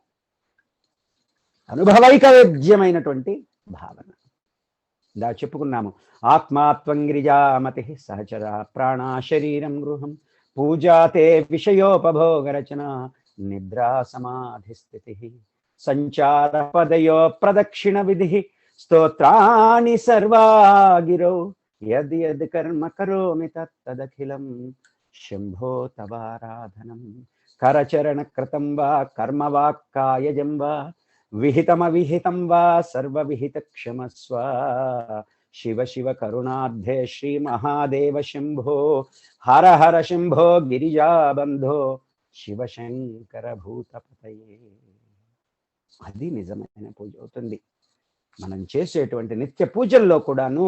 అనుభవైక వైద్యమైనటువంటి భావన. ఇలా చెప్పుకున్నాము. ఆత్మాత్వం గిరిజామతి సహచర ప్రాణా శరీరం గృహం పూజాతే విషయోపభోగ రచన నిద్రా సమాధి స్థితి సంచార పదయో ప్రదక్షిణ విధి స్తోత్రాణి సర్వాగిరో యద్ యద్ కర్మ కరోమి తత్తదఖిలం శంభో తవారాధనం కరచరణ కృతం వా కర్మ వాక్కాయజం వా విహితమవిహితం వా సర్వవిహిత క్షమస్వ శివ శివ కరుణార్థే శ్రీ మహాదేవ శంభో హర హర శంభో గిరిజాబంధో శివశంకర భూతపతయే. అది నిజమైన పూజ అవుతుంది. మనం చేసేటువంటి నిత్య పూజల్లో కూడాను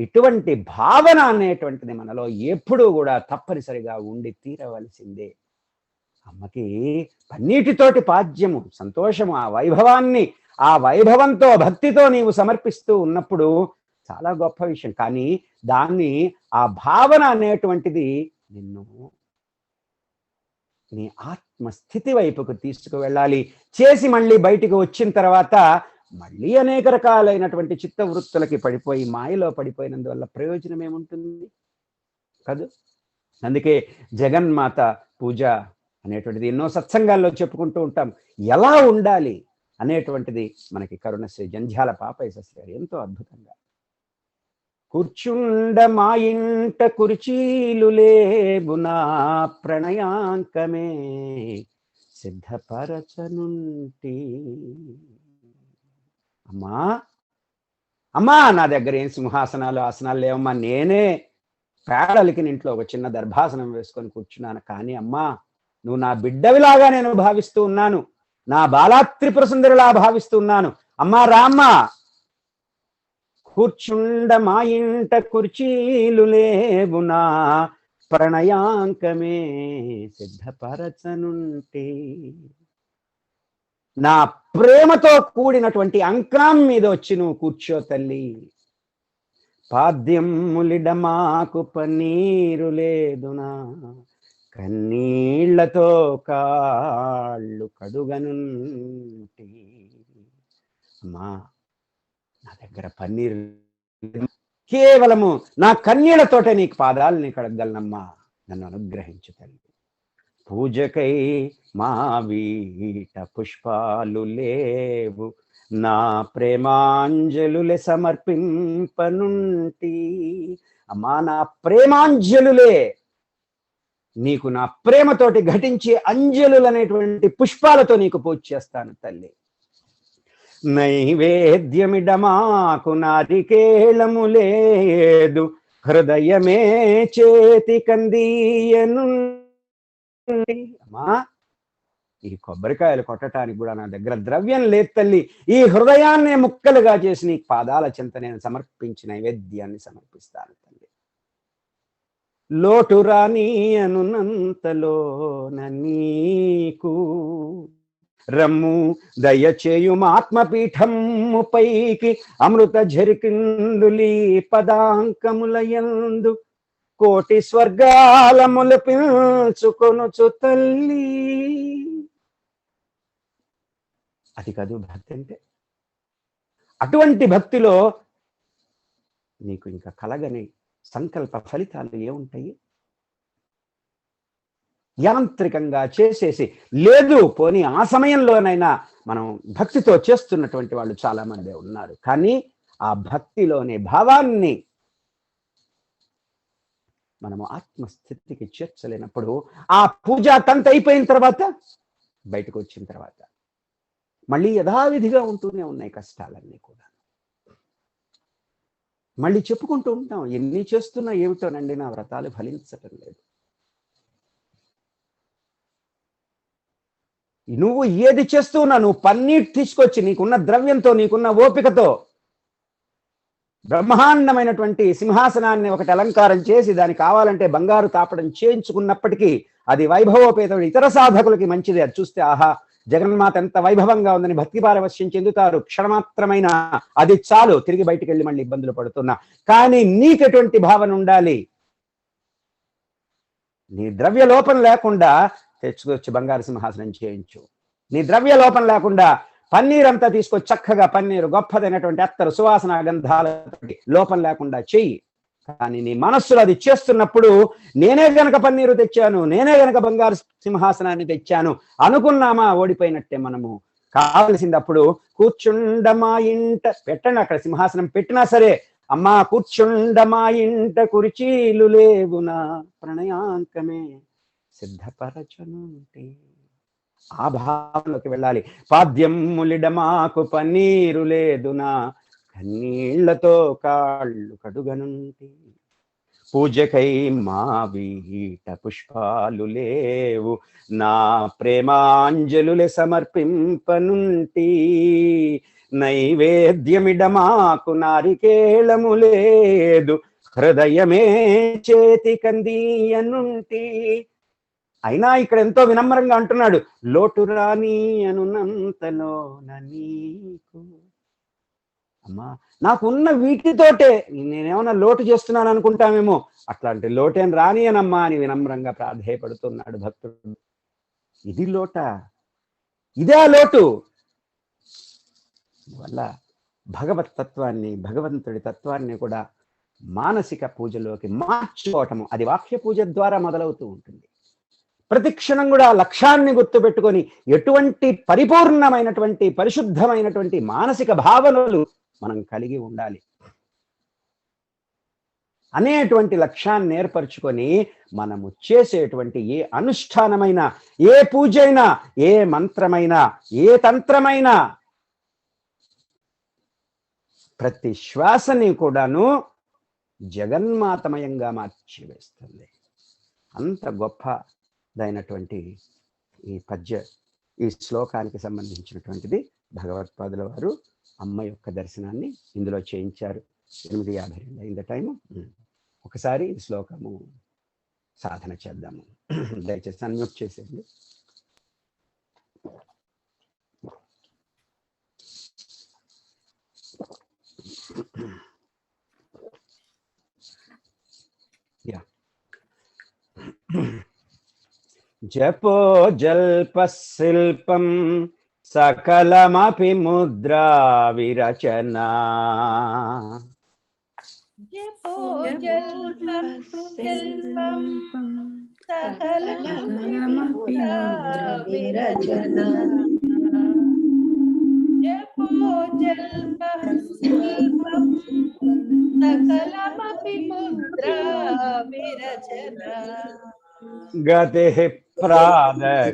ఇటువంటి భావన అనేటువంటిది మనలో ఎప్పుడూ కూడా తప్పనిసరిగా ఉండి తీరవలసిందే. అమ్మకి పన్నీటితోటి పాద్యము, సంతోషము, ఆ వైభవాన్ని, ఆ వైభవంతో భక్తితో నీవు సమర్పిస్తూ ఉన్నప్పుడు చాలా గొప్ప విషయం. కానీ దాన్ని, ఆ భావన అనేటువంటిది నిన్ను నీ ఆత్మస్థితి వైపుకు తీసుకువెళ్ళాలి. చేసి మళ్ళీ బయటికి వచ్చిన తర్వాత మళ్ళీ అనేక రకాలైనటువంటి చిత్తవృత్తులకి పడిపోయి మాయలో పడిపోయినందువల్ల ప్రయోజనం ఏముంటుంది కాదు. అందుకే జగన్మాత పూజ అనేటువంటిది ఎన్నో సత్సంగాల్లో చెప్పుకుంటూ ఉంటాం. ఎలా ఉండాలి అనేటువంటిది మనకి కరుణశ్రీ జంధ్యాల పాపయ్య శాస్త్రి గారు ఎంతో అద్భుతంగా, కూర్చుండ మా ఇంట కుర్చీలు లేవునా ప్రణయాంకమే సిద్ధపరచనుంటి. అమ్మా అమ్మా నా దగ్గర ఏం సింహాసనాలు ఆసనాలు లేవమ్మా, నేనే పేడలికి ఇంట్లో ఒక చిన్న దర్భాసనం వేసుకొని కూర్చున్నాను. కానీ అమ్మా నువ్వు నా బిడ్డవిలాగా నేను భావిస్తూ ఉన్నాను, నా బాలాత్రిపుర సుందరిలా భావిస్తూ ఉన్నాను. అమ్మా రామ్మా, కూర్చుండ మా ఇంట కుర్చీలు లేవునా ప్రణయాంకమే సిద్ధపరచనుంటి. నా ప్రేమతో కూడినటువంటి అంకణం మీద వచ్చి నువ్వు కూర్చో తల్లి. పాద్యములిడమాకు పన్నీరు లేదునా కన్నీళ్లతో కాళ్ళు కడుగనుంటి. అమ్మా నా దగ్గర పన్నీరు కేవలము నా కన్నీళ్లతోటే నీకు పాదాలని కడగలనమ్మా, నన్ను అనుగ్రహించు తల్లి. పూజకై మా వీట పుష్పాలు లేవు నా ప్రేమాంజలులే సమర్పింపనుంటి. అమ్మా నా ప్రేమాంజలులే, నీకు నా ప్రేమతోటి ఘటించే అంజలులు అనేటువంటి పుష్పాలతో నీకు పూజ చేస్తాను తల్లి. నైవేద్యమిడమాకు నారికేళము లేదు, హృదయమే చేతి కందీయను. అమ్మా, ఈ కొబ్బరికాయలు కొట్టడానికి కూడా నా దగ్గర ద్రవ్యం లేదు తల్లి. ఈ హృదయాన్నే ముక్కలుగా చేసి నీ పాదాల చెంత నేను సమర్పించి నైవేద్యాన్ని సమర్పిస్తాను తల్లి. లోటు రాని అనునంతలోన నీకు రమ్ము దయచేయుమాత్మపీఠము పైకి, అమృత ఝరికిందులి పదాంకములయందు కోటి స్వర్గాలములు పిల్చుకొనుచు తల్లి. అది కాదు భక్తి అంటే. అటువంటి భక్తిలో నీకు ఇంకా కలగని సంకల్ప ఫలితాలు ఏముంటాయి? యాంత్రికంగా చేసేసి లేదు, పోనీ ఆ సమయంలోనైనా మనం భక్తితో చేస్తున్నటువంటి వాళ్ళు చాలా మంది ఉన్నారు. కానీ ఆ భక్తిలోని భావాన్ని మనము ఆత్మస్థితికి చేర్చలేనప్పుడు, ఆ పూజా తంత అయిపోయిన తర్వాత బయటకు వచ్చిన తర్వాత మళ్ళీ యథావిధిగా ఉంటూనే ఉన్నాయి కష్టాలన్నీ కూడా. మళ్ళీ చెప్పుకుంటూ ఉంటాం, ఎన్ని చేస్తున్నా ఏమిటోనండి నా వ్రతాలు ఫలించటం లేదు. నువ్వు ఏది చేస్తూ ఉన్నా, నువ్వు పన్నీటి తీసుకొచ్చి నీకున్న ద్రవ్యంతో, నీకున్న ఓపికతో బ్రహ్మాండమైనటువంటి సింహాసనాన్ని ఒకటి అలంకారం చేసి దానికి కావాలంటే బంగారు తాపడం చేయించుకున్నప్పటికీ అది వైభవోపేతం, ఇతర సాధకులకి మంచిది. అది చూస్తే ఆహా, జగన్మాత ఎంత వైభవంగా ఉందని భక్తి పారవశ్యం చెందుతారు. క్షణమాత్రమైన అది చాలు, తిరిగి బయటికి వెళ్ళి మళ్ళీ ఇబ్బందులు పడుతున్నా. కానీ నీకెటువంటి భావన ఉండాలి? నీ ద్రవ్య లోపం లేకుండా తెచ్చుకొచ్చి బంగారు సింహాసనం చేయించు. నీ ద్రవ్య లోపం లేకుండా పన్నీర్ అంతా తీసుకొచ్చి చక్కగా పన్నీరు గొప్పదైనటువంటి అత్తరు సువాసన గంధాలతోటి లోపం లేకుండా చెయ్యి. కానీ నీ మనస్సులో అది చేస్తున్నప్పుడు నేనే గనక పన్నీరు తెచ్చాను, నేనే గనక బంగారు సింహాసనాన్ని తెచ్చాను అనుకున్నామా, ఓడిపోయినట్టే. మనము కావలసింది అప్పుడు కూర్చుండమా ఇంట పెట్టండి, అక్కడ సింహాసనం పెట్టినా సరే, అమ్మా కూర్చుండమా ఇంట కుర్చీలు లేవునా ప్రణయాంకమే సిద్ధపరచనుంటే. ఆ భావంలోకి వెళ్ళాలి. పాద్యములిడమాకు పన్నీరు లేదునా కన్నీళ్లతో కాళ్ళు కడుగనుంటి, పూజకై మా వీట పుష్పాలు లేవు నా ప్రేమాంజలులే సమర్పింపనుంటి, నైవేద్యమిడమాకు నారికేళము లేదు హృదయమే చేతి కందీయనుంటి. అయినా ఇక్కడ ఎంతో వినమ్రంగా అంటున్నాడు, లోటు రాని అనునంతలోన నీకు. అమ్మా, నాకున్న వీటితోటే నేనేమన్నా లోటు చేస్తున్నాను అనుకుంటామేమో, అట్లాంటి లోటేం రాని అనమ్మా అని వినమ్రంగా ప్రాధేయపడుతున్నాడు భక్తుడు. ఇది లోట, ఇదే లోటు. వల్ల భగవత్ తత్వాన్ని, భగవంతుడి తత్వాన్ని కూడా మానసిక పూజలోకి మార్చుకోవటము, అది వాక్య పూజ ద్వారా మొదలవుతూ ఉంటుంది. ప్రతి క్షణం కూడా లక్ష్యాన్ని గుర్తుపెట్టుకొని ఎటువంటి పరిపూర్ణమైనటువంటి పరిశుద్ధమైనటువంటి మానసిక భావనలు మనం కలిగి ఉండాలి అనేటువంటి లక్ష్యాన్ని ఏర్పరచుకొని మనము చేసేటువంటి ఏ అనుష్ఠానమైనా, ఏ పూజైనా, ఏ మంత్రమైనా, ఏ తంత్రమైనా ప్రతి శ్వాసని కూడాను జగన్మాతమయంగా మార్చివేస్తుంది. అంత గొప్పదైనటువంటి ఈ శ్లోకానికి సంబంధించినటువంటిది భగవత్పాదుల వారు అమ్మ యొక్క దర్శనాన్ని ఇందులో చేయించారు. 8:52 అయింది టైము. ఒకసారి ఈ శ్లోకము సాధన చేద్దాము. దయచేసి అన్మ్యూట్ చేసేయండి. జపో జల్ప శిల్పం సకలమపి ముద్రా విరచనా, జపో జల్ప శిల్పం సకలమపి ముద్రా విరచనా, జపో జల్ప శిల్పం సకలమపి ముద్రా విరచనా, గతి ప్రాదక్షిణ్యాత్రమణ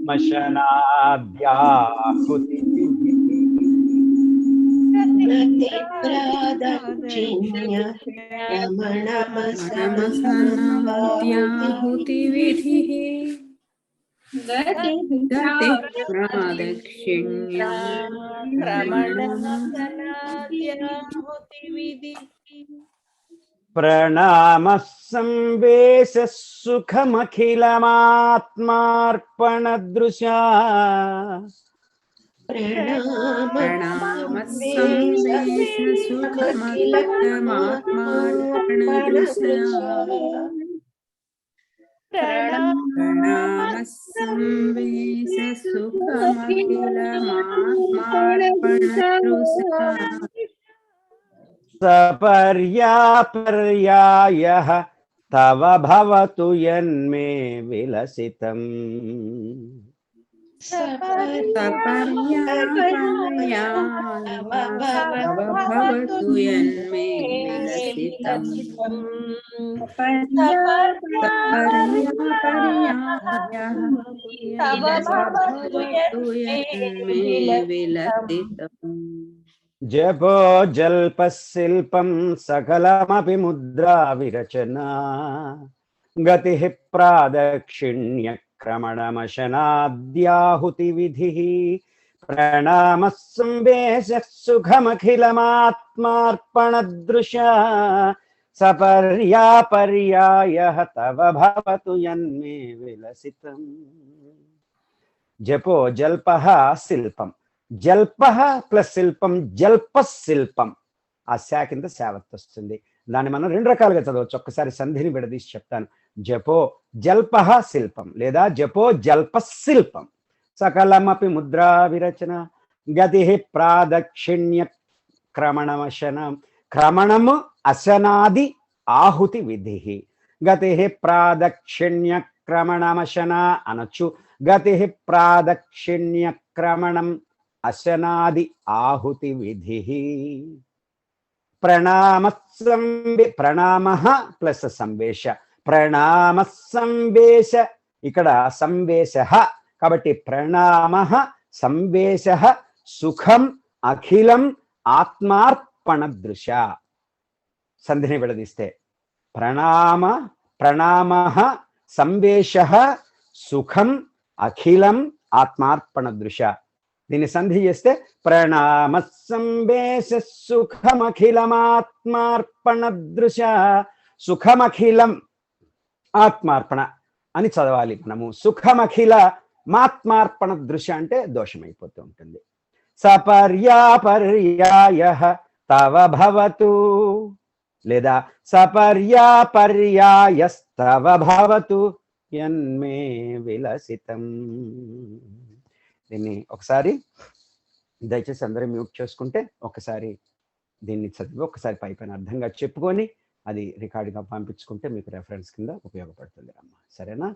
మశనాద్యాహుతి ప్రదాక్షిణ్య రమణమసనాద్యాహుతి విధి గతి ప్రాదక్షిణ్యం రమణమసనాద్యాహుతి విధి ప్రణామ సంవేశ సుఖమఖిలమాత్మార్పణ దృశా ప్రణామ సంవేశ సుఖమఖిలమాత్మార్పణదృశా ప్రణామ సంవేశ సుఖమఖిలమాత్మార్పణదృశా సపర్యాపర్యాయః తవ భవతు యన్మే విలసితం భవతు యన్మే విలసితం భవతు యన్మే విలసితం జపో జల్పశిల్పం సకలమపి ముద్రా విరచనా గతి ప్రాదక్షిణ్య క్రమణమశనాద్యాహుతి విధి ప్రణామ సంవేశ సుఖమఖిలమాత్మార్పణ దృశా సపర్యాపర్యాయః తవ భవతు యన్మే విలసితం. జపో జల్పః శిల్పం, జల్పః ప్లస్ శిల్పం జల్ప శిల్పం, ఆ శా కింద శావత్ వస్తుంది. దాన్ని మనం రెండు రకాలుగా చదవచ్చు. ఒక్కసారి సంధిని విడదీసి చెప్తాను. జపో జల్పః శిల్పం లేదా జపో జల్ప శిల్పం సకలమపి ముద్రా విరచన గతి ప్రాదక్షిణ్య క్రమణమశనం, క్రమణము అశనాది ఆహుతి విధి. గతి ప్రాదక్షిణ్య క్రమణమశన అనొచ్చు. గతి ప్రాదక్షిణ్య క్రమణం అశనాది ఆహుతి విధి. ప్రణామ ప్లస్ సంవేశ, ప్రణామ సంవేశ, ఇక్కడ సంవేశ కాబట్టి ప్రణామ సంవేశ సుఖం అఖిలం ఆత్మార్పణ దృశ. సంధిని విడదీస్తే ప్రణామ సంవేశ సుఖం అఖిలం ఆత్మార్పణ దృశ. దీన్ని సంధి చేస్తే ప్రణామ సంవేశ సుఖమఖిలమాత్మార్పణ దృశ. సుఖమఖిలం ఆత్మార్పణ అని చదవాలి మనము. సుఖమఖిల మాత్మార్పణ దృశ అంటే దోషమైపోతూ ఉంటుంది. సపర్యాపర్యాయః తవ భవతు లేదా సపర్యాపర్యాయస్తవ భవతు యన్మే విలసితం. దీన్ని ఒకసారి దయచేసి అందరూ మ్యూట్ చేసుకుంటే ఒకసారి దీన్ని చదివి ఒకసారి పైన అర్థంగా చెప్పుకొని అది రికార్డుగా పంపించుకుంటే మీకు రెఫరెన్స్ కింద ఉపయోగపడుతుంది అమ్మ. సరేనా?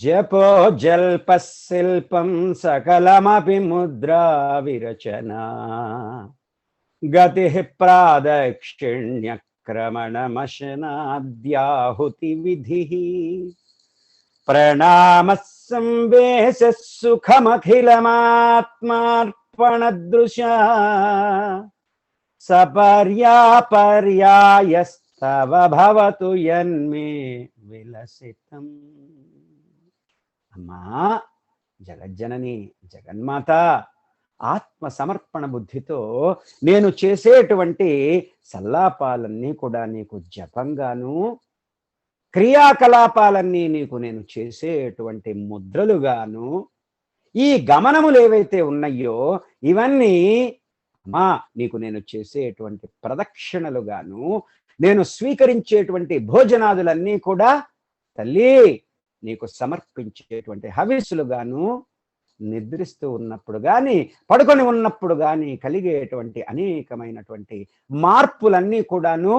జపో జల్ప శిల్పం సకలమపి ముద్రా విరచనా గతి ప్రాదక్షిణ్య క్రమణమశనాద్యాహుతి విధి ప్రణామ సంవేశ సుఖమఖిలమాత్మార్పణ దృశ సపర్యాపర్యాయస్తవ భవతు యన్మే విలసితం. అమ్మా జగజ్జనని జగన్మాత, ఆత్మ సమర్పణ బుద్ధితో నేను చేసేటువంటి సల్లాపాలన్నీ కూడా నీకు జపంగాను, క్రియాకలాపాలన్నీ నీకు నేను చేసేటువంటి ముద్రలుగాను, ఈ గమనములు ఏవైతే ఉన్నాయో ఇవన్నీ అమ్మా నీకు నేను చేసేటువంటి ప్రదక్షిణలుగాను, నేను స్వీకరించేటువంటి భోజనాదులన్నీ కూడా తల్లి నీకు సమర్పించేటువంటి హవిస్సులుగాను, నిద్రిస్తూ ఉన్నప్పుడు కానీ పడుకొని ఉన్నప్పుడు కానీ కలిగేటువంటి అనేకమైనటువంటి మార్పులన్నీ కూడాను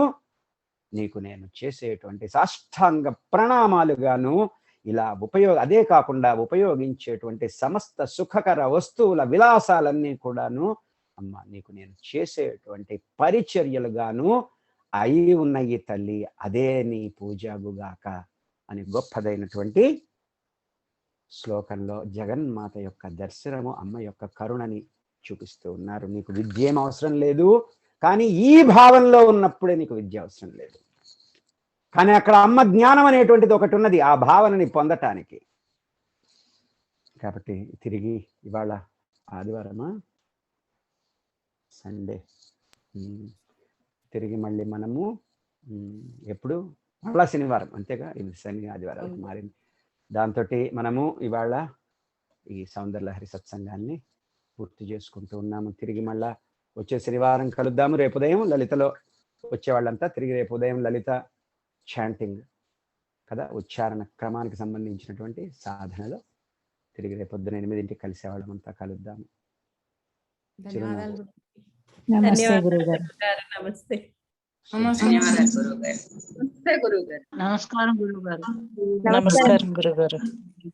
నీకు నేను చేసేటువంటి సాష్టాంగ ప్రణామాలుగాను, ఇలా అదే కాకుండా ఉపయోగించేటువంటి సమస్త సుఖకర వస్తువుల విలాసాలన్నీ కూడాను అమ్మ నీకు నేను చేసేటువంటి పరిచర్యలుగాను అయి ఉన్న ఈ తల్లి అదే నీ పూజాగుగాక అని గొప్పదైనటువంటి శ్లోకంలో జగన్మాత యొక్క దర్శనము, అమ్మ యొక్క కరుణని చూపిస్తూ ఉన్నారు. నీకు విద్య ఏం అవసరం లేదు, కానీ ఈ భావంలో ఉన్నప్పుడే నీకు విద్య అవసరం లేదు. కానీ అక్కడ అమ్మ జ్ఞానం అనేటువంటిది ఒకటి ఉన్నది ఆ భావనని పొందటానికి. కాబట్టి తిరిగి ఇవాళ ఆదివారమా సండే, తిరిగి మళ్ళీ మనము ఎప్పుడు మళ్ళా శనివారం, అంతేగా, ఇది శని ఆదివారానికి మారింది. దాంతో మనము ఇవాళ ఈ సౌందర్యలహరి సత్సంగాన్ని పూర్తి చేసుకుంటూ ఉన్నాము. తిరిగి మళ్ళా వచ్చే శనివారం కలుద్దాము. రేపు ఉదయం లలితలో వచ్చేవాళ్ళంతా తిరిగి రేపు ఉదయం లలిత చాంటింగ్ కదా, ఉచ్చారణ క్రమానికి సంబంధించినటువంటి సాధనలో తిరిగి రేపు పొద్దున 8 కలిసేవాళ్ళమంతా కలుద్దాము. నమస్తే గురుగారు. నమస్తే. ధన్యవాదాలు గురుగారు. నమస్తే గురుగారు. నమస్కారం గురుగారు. నమస్కారం గురుగారు.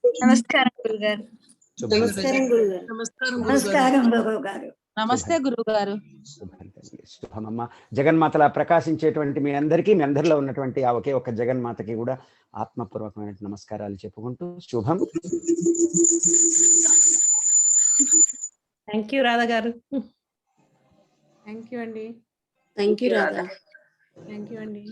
నమస్కారం గురుగారు. నమస్కారం గురుగారు. నమస్కారం గురుగారు. నమస్తే గురుగారు. శుభమమ్మ. జగన్మాతలా ప్రకాశించేటువంటి మీ అందరికీ, మీ అందరిలో ఉన్నటువంటి ఆ ఒకే ఒక్క జగన్మాతకి కూడా ఆత్మపూర్వకమైన నమస్కారాలు చెప్పుకుంటూ శుభం. థ్యాంక్ యూ రాధా గారు. థ్యాంక్ యూ అండి. Thank you Radha. Thank you అండి.